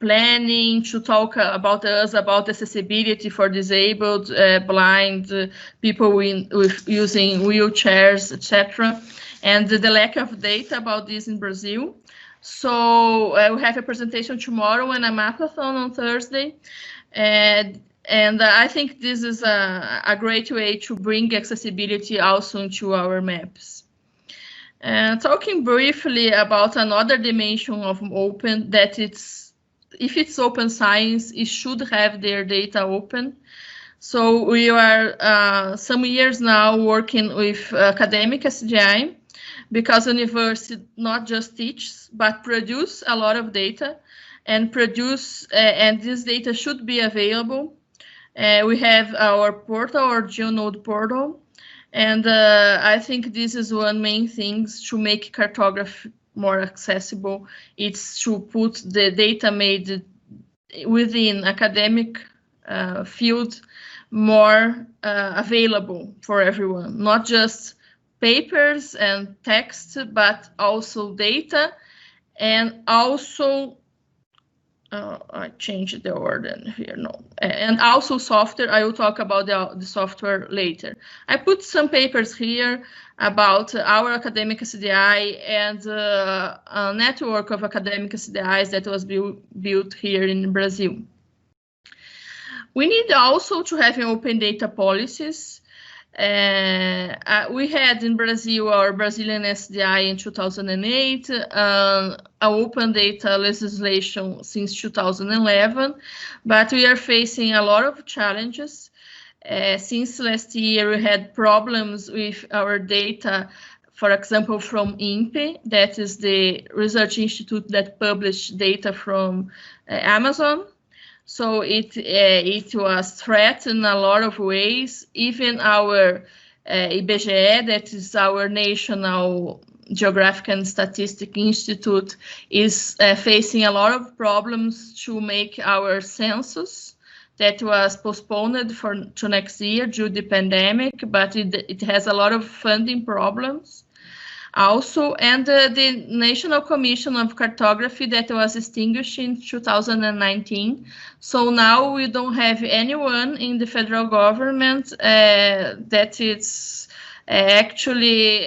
planning to talk about accessibility for disabled, blind people with using wheelchairs, etc. And the lack of data about this in Brazil. So we have a presentation tomorrow and a mapathon on Thursday. And I think this is a great way to bring accessibility also into our maps. Talking briefly about another dimension of open, that if it's open science, it should have their data open. So we are some years now working with academic SDI, because university not just teaches, but produce a lot of data, and this data should be available. We have our portal, our GeoNode portal, and I think this is one main thing to make cartography more accessible. It's to put the data made within academic field more available for everyone, not just papers and text, but also data, and also I changed the order here, no, and also software. I will talk about the software later. I put some papers here about our academic SDI and a network of academic SDIs that was built here in Brazil. We need also to have open data policies. We had in Brazil our Brazilian SDI in 2008, open data legislation since 2011, but we are facing a lot of challenges. Since last year, we had problems with our data, for example, from INPE, that is the research institute that published data from Amazon. So it was threatened in a lot of ways. Even our IBGE, that is our National Geographic and Statistic Institute, is facing a lot of problems to make our census that was postponed to next year due to the pandemic, but it has a lot of funding problems. Also, and the National Commission of Cartography that was extinguished in 2019. So now we don't have anyone in the federal government that is actually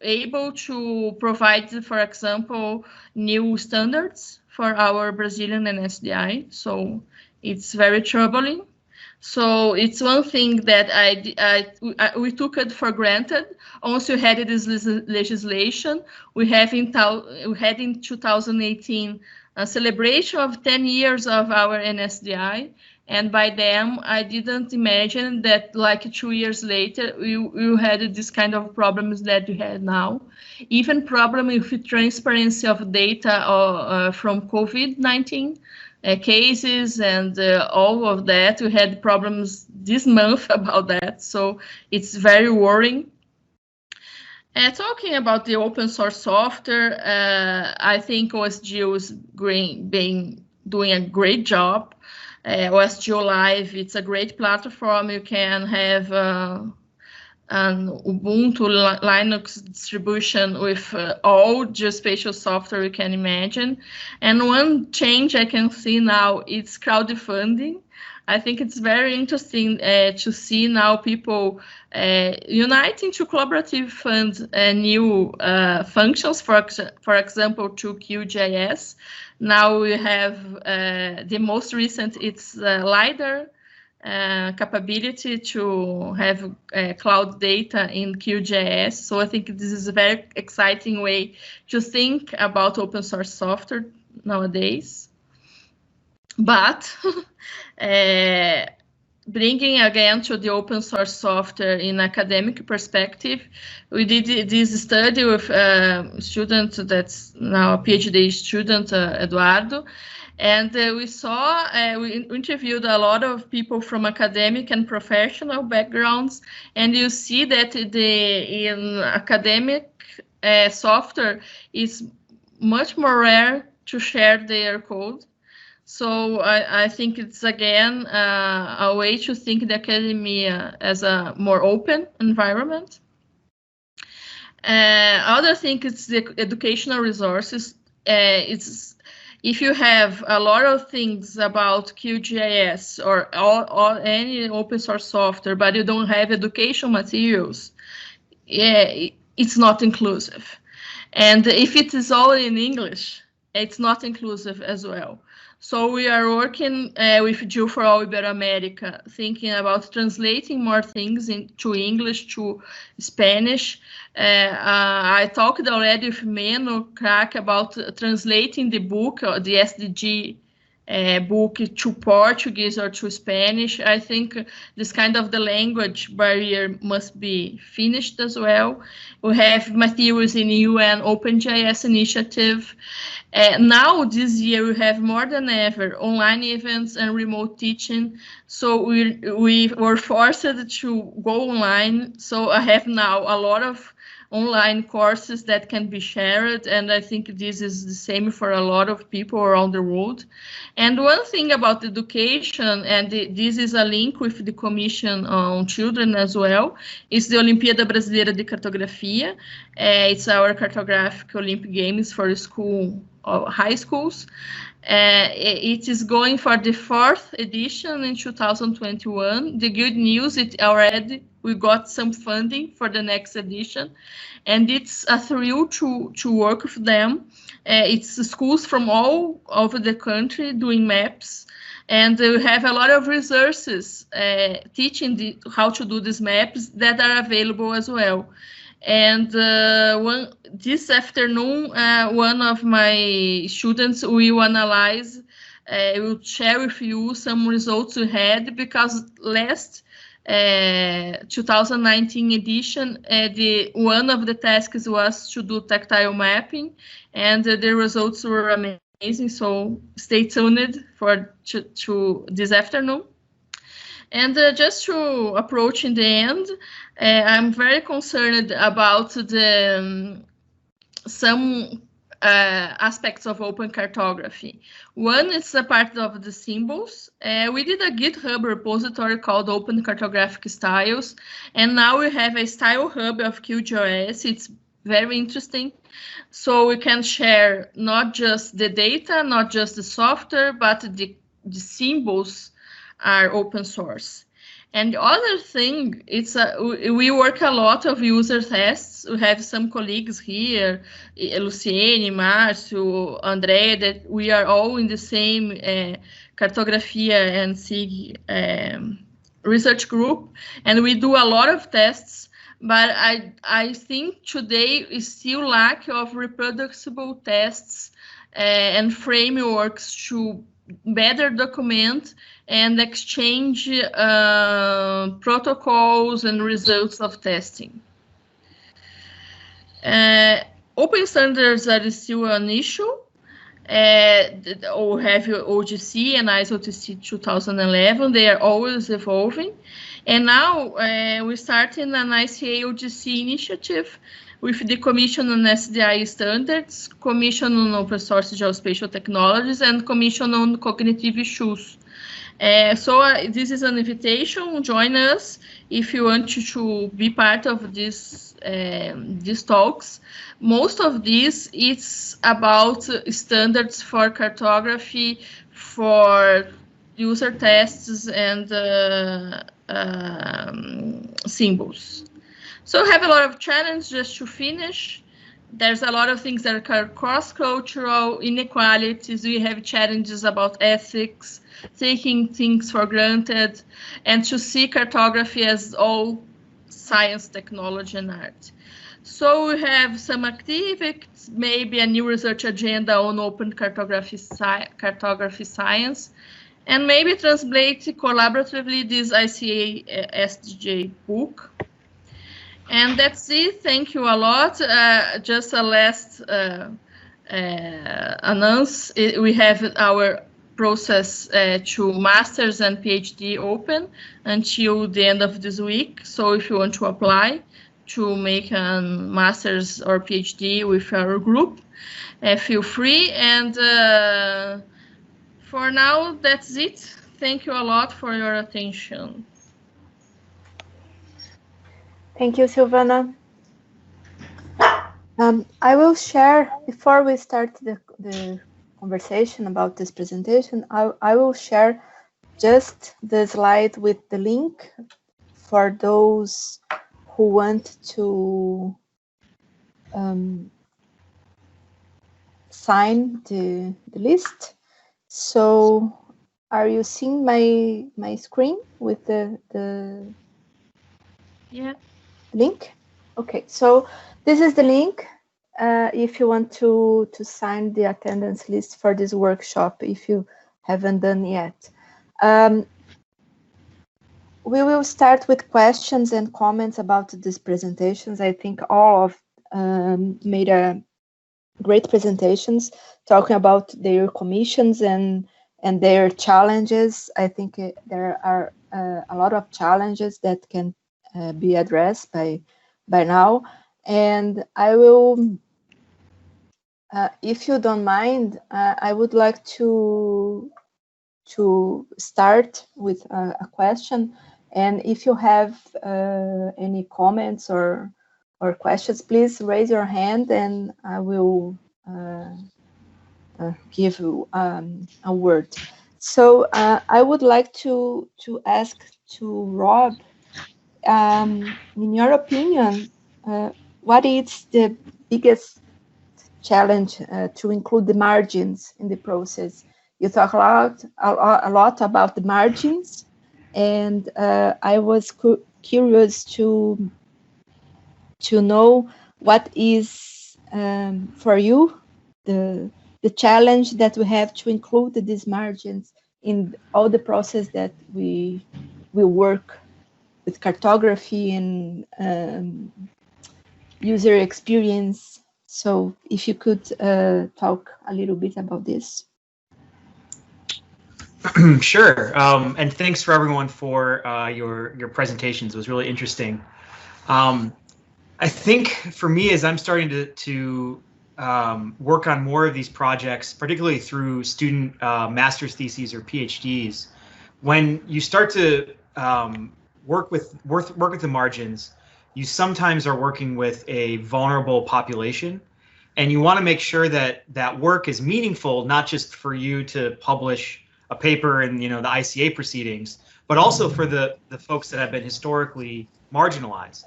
able to provide, for example, new standards for our Brazilian NSDI. So it's very troubling. So it's one thing that we took it for granted. Once we had this legislation, we had in 2018 a celebration of 10 years of our NSDI, and by then I didn't imagine that like 2 years later we had this kind of problems that we had now. Even problem with transparency of data from COVID-19. Cases and all of that. We had problems this month about that, so it's very worrying. Talking about the open source software, I think OSGeo is doing a great job. OSGeo Live, it's a great platform. You can have an Ubuntu Linux distribution with all geospatial software you can imagine. And one change I can see now is crowdfunding. I think it's very interesting to see now people uniting to collaborative fund new functions, for example, to QGIS. Now we have the most recent, it's LiDAR capability to have cloud data in QGIS. So I think this is a very exciting way to think about open source software nowadays. But bringing again to the open source software in academic perspective, we did this study with a student that's now a PhD student, Eduardo. And we saw, we interviewed a lot of people from academic and professional backgrounds, and you see that in academic software is much more rare to share their code. So I think it's again a way to think the academia as a more open environment. Other thing is the educational resources. If you have a lot of things about QGIS or any open source software, but you don't have education materials, it's not inclusive. And if it is all in English, it's not inclusive as well. So we are working with Geo for All Iberoamerica, thinking about translating more things into English, to Spanish. I talked already with Meno Crack about translating the book, the SDG book, to Portuguese or to Spanish. I think this kind of the language barrier must be finished as well. We have materials in UN OpenJS initiative. Now, this year, we have more than ever online events and remote teaching. So we were forced to go online. So I have now a lot of online courses that can be shared, and I think this is the same for a lot of people around the world. And one thing about education, and this is a link with the Commission on Children as well, is the Olimpíada Brasileira de Cartografia. It's our cartographic Olympic Games for school or high schools. It is going for the 4th edition in 2021. The good news, we got some funding for the next edition, and it's a thrill to work with them. It's schools from all over the country doing maps, and we have a lot of resources teaching how to do these maps that are available as well. And this afternoon, one of my students will analyze, will share with you some results we had, because last 2019 edition, one of the tasks was to do tactile mapping, and the results were amazing. So stay tuned for to this afternoon. And just to approaching the end, I'm very concerned about some aspects of open cartography. One is a part of the symbols. We did a GitHub repository called Open Cartographic Styles, and now we have a style hub of QGIS. It's very interesting. So we can share not just the data, not just the software, but the symbols are open source. And the other thing, we work a lot of user tests. We have some colleagues here, Luciene, Márcio, André, that we are all in the same Cartografia and SIG research group, and we do a lot of tests. But I think today is still lack of reproducible tests and frameworks to better document and exchange protocols and results of testing. Open standards are still an issue. We have OGC and ISO TC 2011. They are always evolving. And now we're starting an ICA OGC initiative with the Commission on SDI Standards, Commission on Open Source Geospatial Technologies, and Commission on Cognitive Issues. So this is an invitation. Join us if you want to be part of these talks. Most of these, it's about standards for cartography, for user tests and symbols. So we have a lot of challenges. Just to finish. There's a lot of things that are cross-cultural, inequalities. We have challenges about ethics, taking things for granted, and to see cartography as all science, technology, and art. So we have some activities, maybe a new research agenda on open cartography science, and maybe translate collaboratively this ICA SDJ book. And that's it. Thank you a lot. Just a last announce. We have our process to master's and PhD open until the end of this week. So if you want to apply to make a master's or PhD with our group, feel free. And for now, that's it. Thank you a lot for your attention. Thank you, Silvana. I will share, before we start the conversation about this presentation, I will share just the slide with the link for those who want to sign the list. So are you seeing my screen with the Yeah. link? Okay, so this is the link. If you want to sign the attendance list for this workshop, if you haven't done yet. We will start with questions and comments about these presentations. I think all of made a great presentations talking about their commissions and their challenges. I think there are a lot of challenges that can be addressed by now. And I will, if you don't mind, I would like to start with a question. And if you have any comments or questions, please raise your hand and I will give you a word. So I would like to ask to Rob, in your opinion, what is the biggest challenge to include the margins in the process? You talk a lot about the margins, and I was curious to know what is for you the challenge that we have to include these margins in all the process that we work with cartography and user experience. So if you could talk a little bit about this. Sure, and thanks for everyone for your presentations. It was really interesting. I think for me, as I'm starting to work on more of these projects, particularly through student master's theses or PhDs, when you start to work with the margins, you sometimes are working with a vulnerable population, and you want to make sure that that work is meaningful, not just for you to publish a paper in the ICA proceedings, but also for the folks that have been historically marginalized.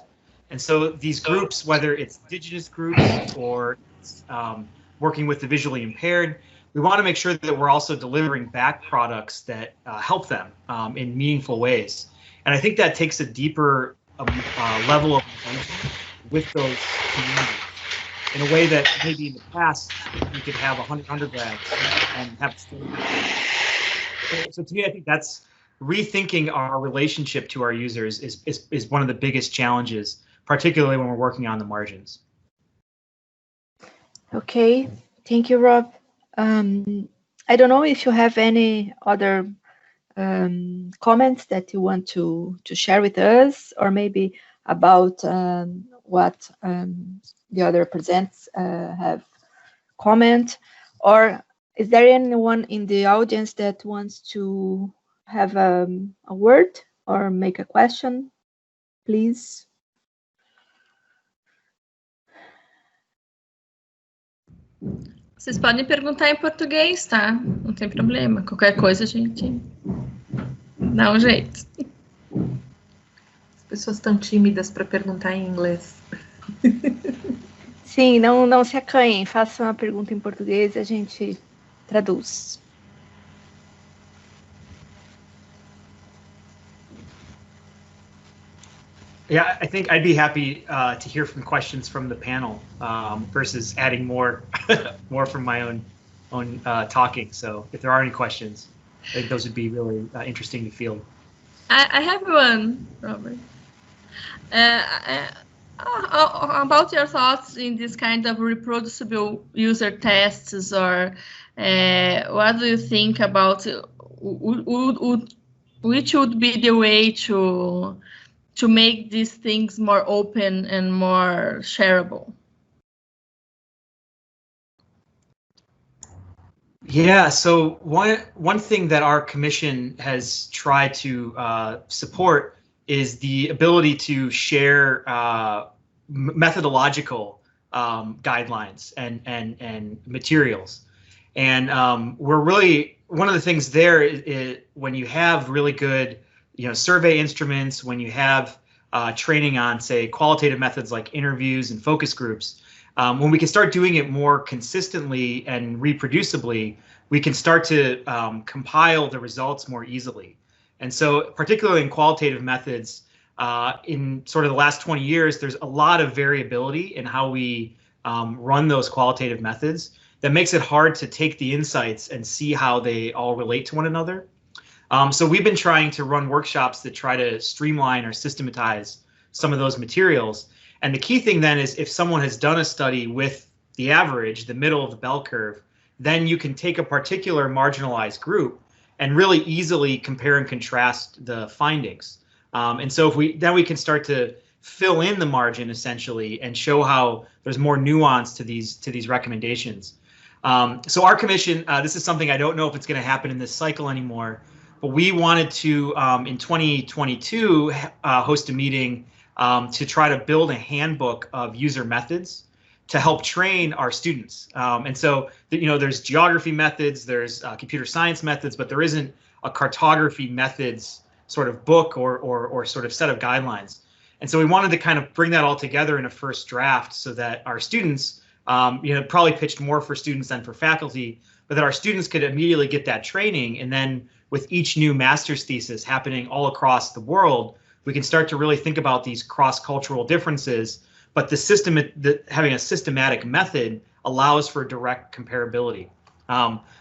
And so these groups, whether it's indigenous groups or working with the visually impaired, we want to make sure that we're also delivering back products that help them in meaningful ways. And I think that takes a deeper level of engagement with those communities in a way that maybe in the past you could have 100 undergrads and have students. So to me, I think that's rethinking our relationship to our users is one of the biggest challenges, particularly when we're working on the margins. Okay, thank you, Rob. I don't know if you have any other comments that you want to share with us, or maybe about what the other presents have comment, or is there anyone in the audience that wants to have a word or make a question, please? Vocês podem perguntar em português, tá? Não tem problema. Qualquer coisa a gente dá um jeito. As pessoas estão tímidas para perguntar em inglês. Sim, não se acanhem. Faça uma pergunta em português e a gente traduz. Yeah, I think I'd be happy to hear from questions from the panel versus adding more from my own talking. So if there are any questions, I think those would be really interesting to field. I have one, Robert. About your thoughts in this kind of reproducible user tests, or what do you think about which would be the way to make these things more open and more shareable? Yeah, so one thing that our commission has tried to support is the ability to share methodological guidelines and materials. And we're really, one of the things there is when you have really good survey instruments, when you have training on, say, qualitative methods like interviews and focus groups, When we can start doing it more consistently and reproducibly, we can start to compile the results more easily. And so particularly in qualitative methods, in sort of the last 20 years, there's a lot of variability in how we run those qualitative methods that makes it hard to take the insights and see how they all relate to one another. So we've been trying to run workshops that try to streamline or systematize some of those materials. And the key thing then is if someone has done a study with the average, the middle of the bell curve, then you can take a particular marginalized group and really easily compare and contrast the findings. And so if we can start to fill in the margin essentially and show how there's more nuance to these recommendations. So our commission, this is something I don't know if it's going to happen in this cycle anymore, but we wanted to in 2022 host a meeting to try to build a handbook of user methods to help train our students. And so, there's geography methods, there's computer science methods, but there isn't a cartography methods sort of book or sort of set of guidelines. And so we wanted to kind of bring that all together in a first draft so that our students, probably pitched more for students than for faculty, but that our students could immediately get that training. And then with each new master's thesis happening all across the world, we can start to really think about these cross-cultural differences, but the system, having a systematic method allows for direct comparability.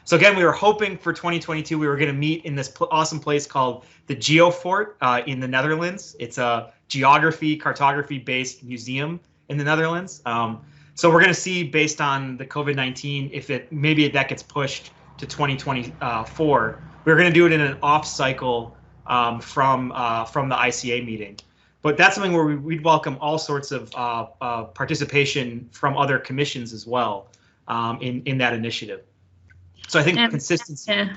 So again, we were hoping for 2022, we were going to meet in this awesome place called the Geofort in the Netherlands. It's a geography, cartography-based museum in the Netherlands. So we're going to see, based on the COVID-19, if maybe that gets pushed to 2024. We're going to do it in an off-cycle from the ICA meeting. But that's something where we'd welcome all sorts of participation from other commissions as well in that initiative. So I think consistency. Yeah.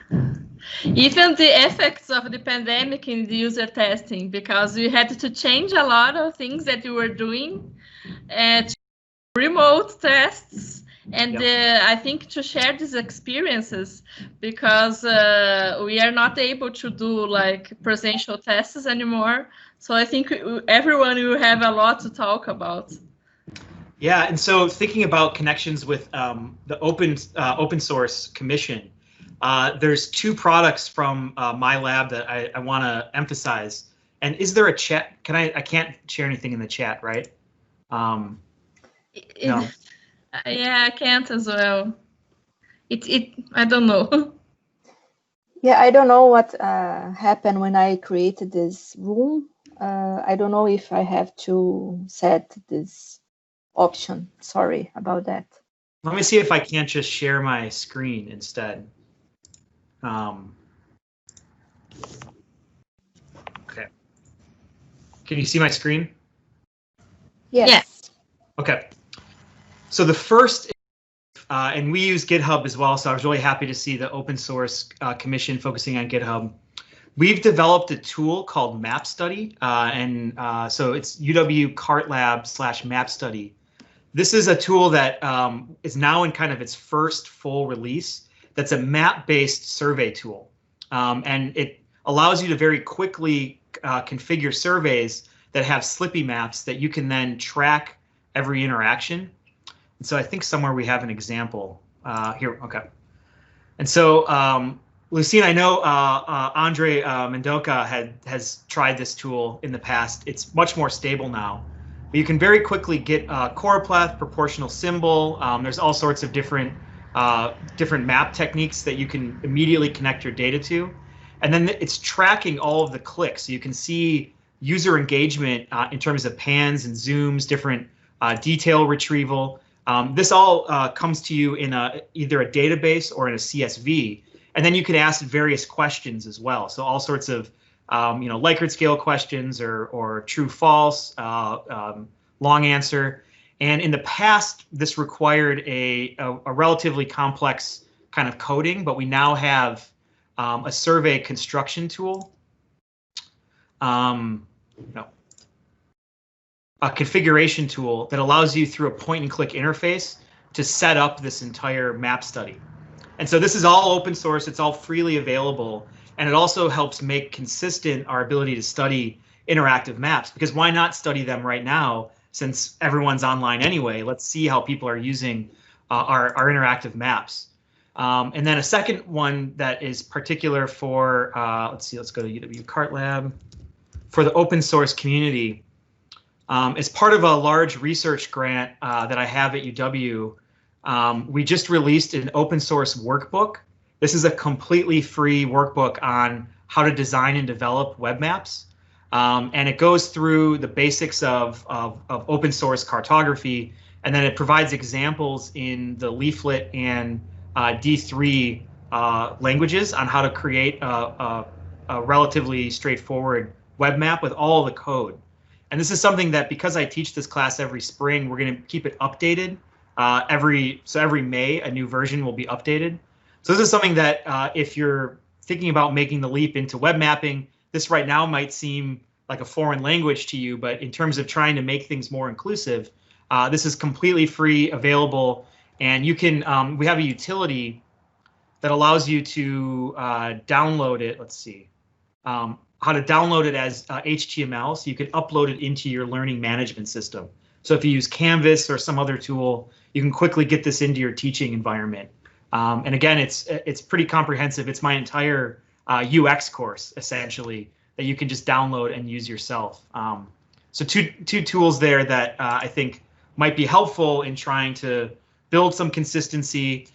Even the effects of the pandemic in the user testing, because we had to change a lot of things that we were doing, to remote tests, and I think to share these experiences, because we are not able to do like presential tests anymore. So I think everyone will have a lot to talk about. Yeah, and so thinking about connections with the open source commission, there's two products from my lab that I want to emphasize. And is there a chat? I can't share anything in the chat, right? No. Yeah, I can't as well. I don't know. Yeah, I don't know what happened when I created this room. I don't know if I have to set this option. Sorry about that. Let me see if I can't just share my screen instead. Okay. Can you see my screen? Yes. Yes. Okay. So the first, and we use GitHub as well, so I was really happy to see the open source commission focusing on GitHub. We've developed a tool called Map Study, so it's UW-CartLab/Map Study. This is a tool that is now in kind of its first full release. That's a map-based survey tool, and it allows you to very quickly configure surveys that have slippy maps that you can then track every interaction. And so I think somewhere we have an example here. Okay, and so Lucine, I know Andre Mendoca has tried this tool in the past. It's much more stable now. But you can very quickly get choropleth, proportional symbol. There's all sorts of different map techniques that you can immediately connect your data to. And then it's tracking all of the clicks. So you can see user engagement in terms of pans and zooms, different detail retrieval. This all comes to you in either a database or in a CSV. And then you can ask various questions as well. So all sorts of Likert scale questions or true false, long answer. And in the past, this required a relatively complex kind of coding, but we now have a survey construction tool. A configuration tool that allows you through a point and click interface to set up this entire map study. And so this is all open source, it's all freely available, and it also helps make consistent our ability to study interactive maps, because why not study them right now since everyone's online anyway, let's see how people are using our interactive maps. And then a second one that is particular for, let's go to UW CartLab, for the open source community. As part of a large research grant that I have at UW, we just released an open source workbook. This is a completely free workbook on how to design and develop web maps. And it goes through the basics of open source cartography, and then it provides examples in the leaflet and D3 languages on how to create a relatively straightforward web map with all the code. And this is something that, because I teach this class every spring, we're going to keep it updated. Every May, a new version will be updated. So this is something that if you're thinking about making the leap into web mapping, this right now might seem like a foreign language to you, but in terms of trying to make things more inclusive, this is completely free, available, and you can, we have a utility that allows you to download it. Let's see, how to download it as HTML, so you can upload it into your learning management system. So if you use Canvas or some other tool, you can quickly get this into your teaching environment. And again, it's pretty comprehensive. It's my entire UX course, essentially, that you can just download and use yourself. So two tools there that I think might be helpful in trying to build some consistency.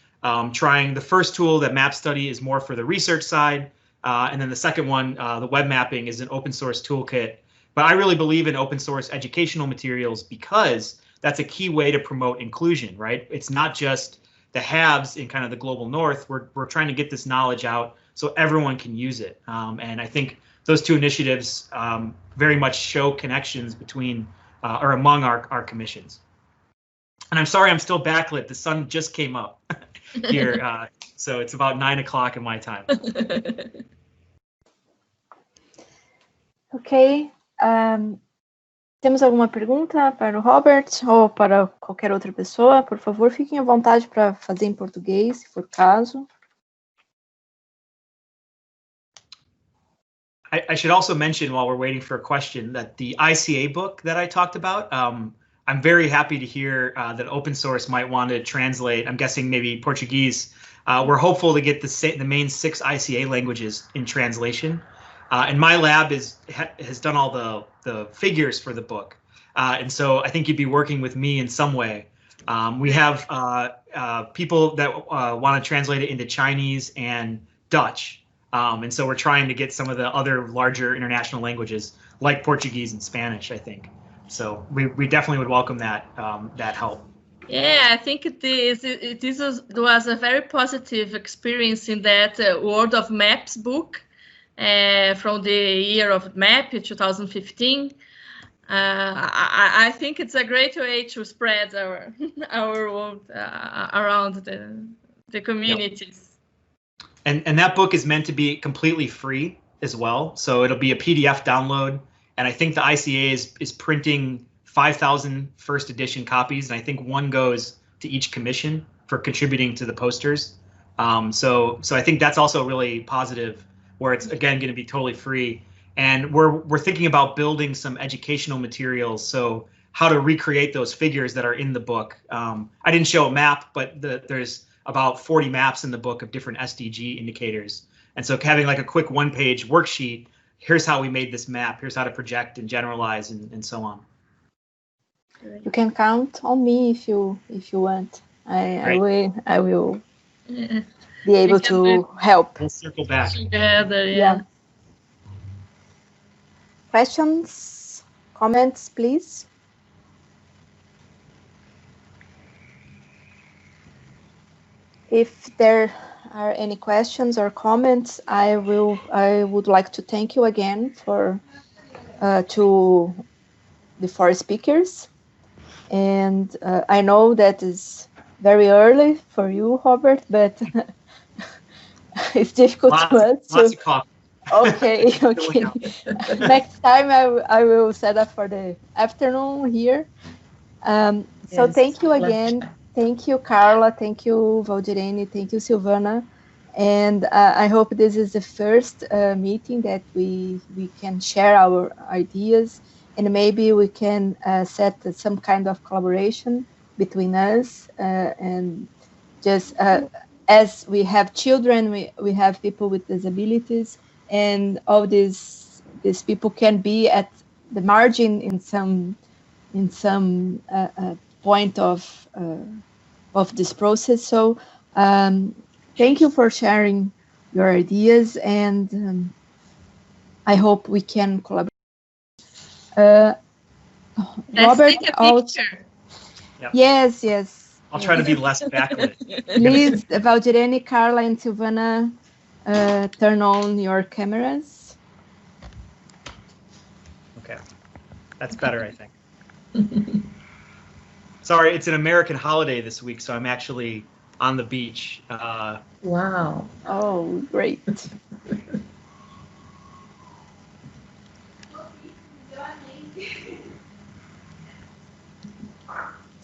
Trying the first tool, that map study, is more for the research side. And then the second one, the web mapping, is an open source toolkit. But I really believe in open source educational materials because that's a key way to promote inclusion, right? It's not just the haves in kind of the global north. We're trying to get this knowledge out so everyone can use it. And I think those two initiatives very much show connections between or among our commissions. And I'm sorry, I'm still backlit. The sun just came up here, so it's about 9 o'clock in my time. Ok. Temos alguma pergunta para o Robert ou para qualquer outra pessoa? Por favor, fiquem à vontade para fazer em português, se for caso. I should also mention, while we're waiting for a question, that the ICA book that I talked about, I'm very happy to hear that open source might want to translate. I'm guessing maybe Portuguese. We're hopeful to get the main 6 ICA languages in translation. And my lab has done all the figures for the book. And so I think you'd be working with me in some way. We have people that want to translate it into Chinese and Dutch. And so we're trying to get some of the other larger international languages like Portuguese and Spanish, I think. So we definitely would welcome that help. Yeah, I think this was a very positive experience in that World of Maps book from the year of map 2015. I think it's a great way to spread our world around the communities. Yep. And that book is meant to be completely free as well. So it'll be a PDF download. And I think the ICA is printing 5,000 first edition copies. And I think one goes to each commission for contributing to the posters. So I think that's also really positive, where it's, again, going to be totally free. And we're thinking about building some educational materials. So how to recreate those figures that are in the book. I didn't show a map, but there's about 40 maps in the book of different SDG indicators. And so having like a quick 1-page worksheet, here's how we made this map, here's how to project and generalize and so on. You can count on me if you want. I will be able to help. We'll circle back. Together, yeah. Questions, comments, please. If there are any questions or comments, I would like to thank you again to the 4 speakers. And I know that is very early for you, Robert, but it's difficult to us. Lots of coffee. Okay. Next time I will set up for the afternoon here. So yes, thank you again. Thank you, Carla. Thank you, Valdirene. Thank you, Silvana. And I hope this is the first meeting that we can share our ideas and maybe we can set some kind of collaboration between us, and just as we have children, we have people with disabilities, and all these people can be at the margin in some point of this process. So thank you for sharing your ideas, and I hope we can collaborate. Robert, take a picture. Yep. Yes. I'll try to be less backlit. Please, Valdirene, Carla, and Silvana, turn on your cameras. Okay, that's better, I think. Sorry, it's an American holiday this week, so I'm actually on the beach. Wow. Oh, great.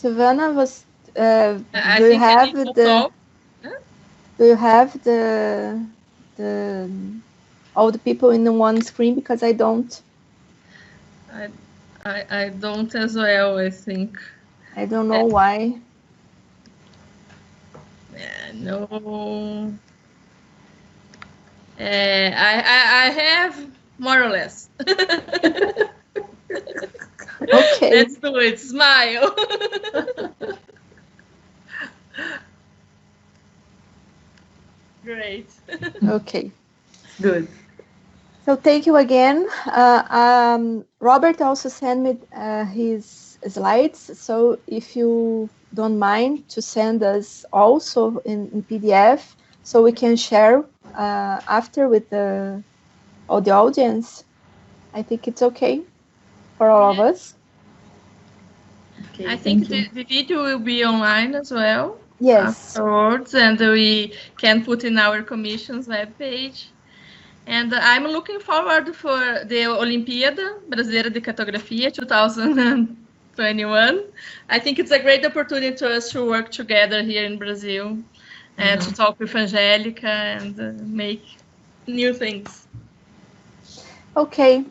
Silvana, do you have the all the people in the one screen? Because I don't. I don't as well, I think. I don't know why. No. I have more or less. Okay. Let's do it. Smile. Great. Okay. Good. So thank you again. Robert also sent me his slides. So if you don't mind to send us also in PDF, so we can share after with all the audience. I think it's okay for all of us. Okay, I think the video will be online as well. Yes. Afterwards, and we can put in our commission's webpage. And I'm looking forward for the Olimpíada Brasileira de Cartografia 2021. I think it's a great opportunity for us to work together here in Brazil and to talk with Angelica and make new things. Okay.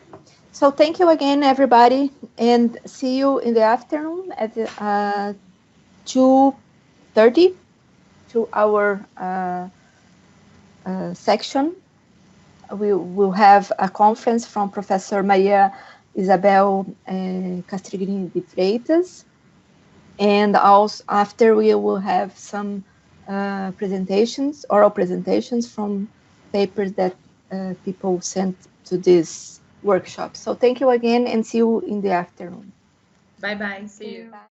So thank you again, everybody, and see you in the afternoon at 2:30 to our section. We will have a conference from Professor Maria Isabel Castregrini de Freitas, and also after we will have some presentations, oral presentations from papers that people sent to this workshop. So thank you again, and see you in the afternoon. Bye-bye. See you. Bye.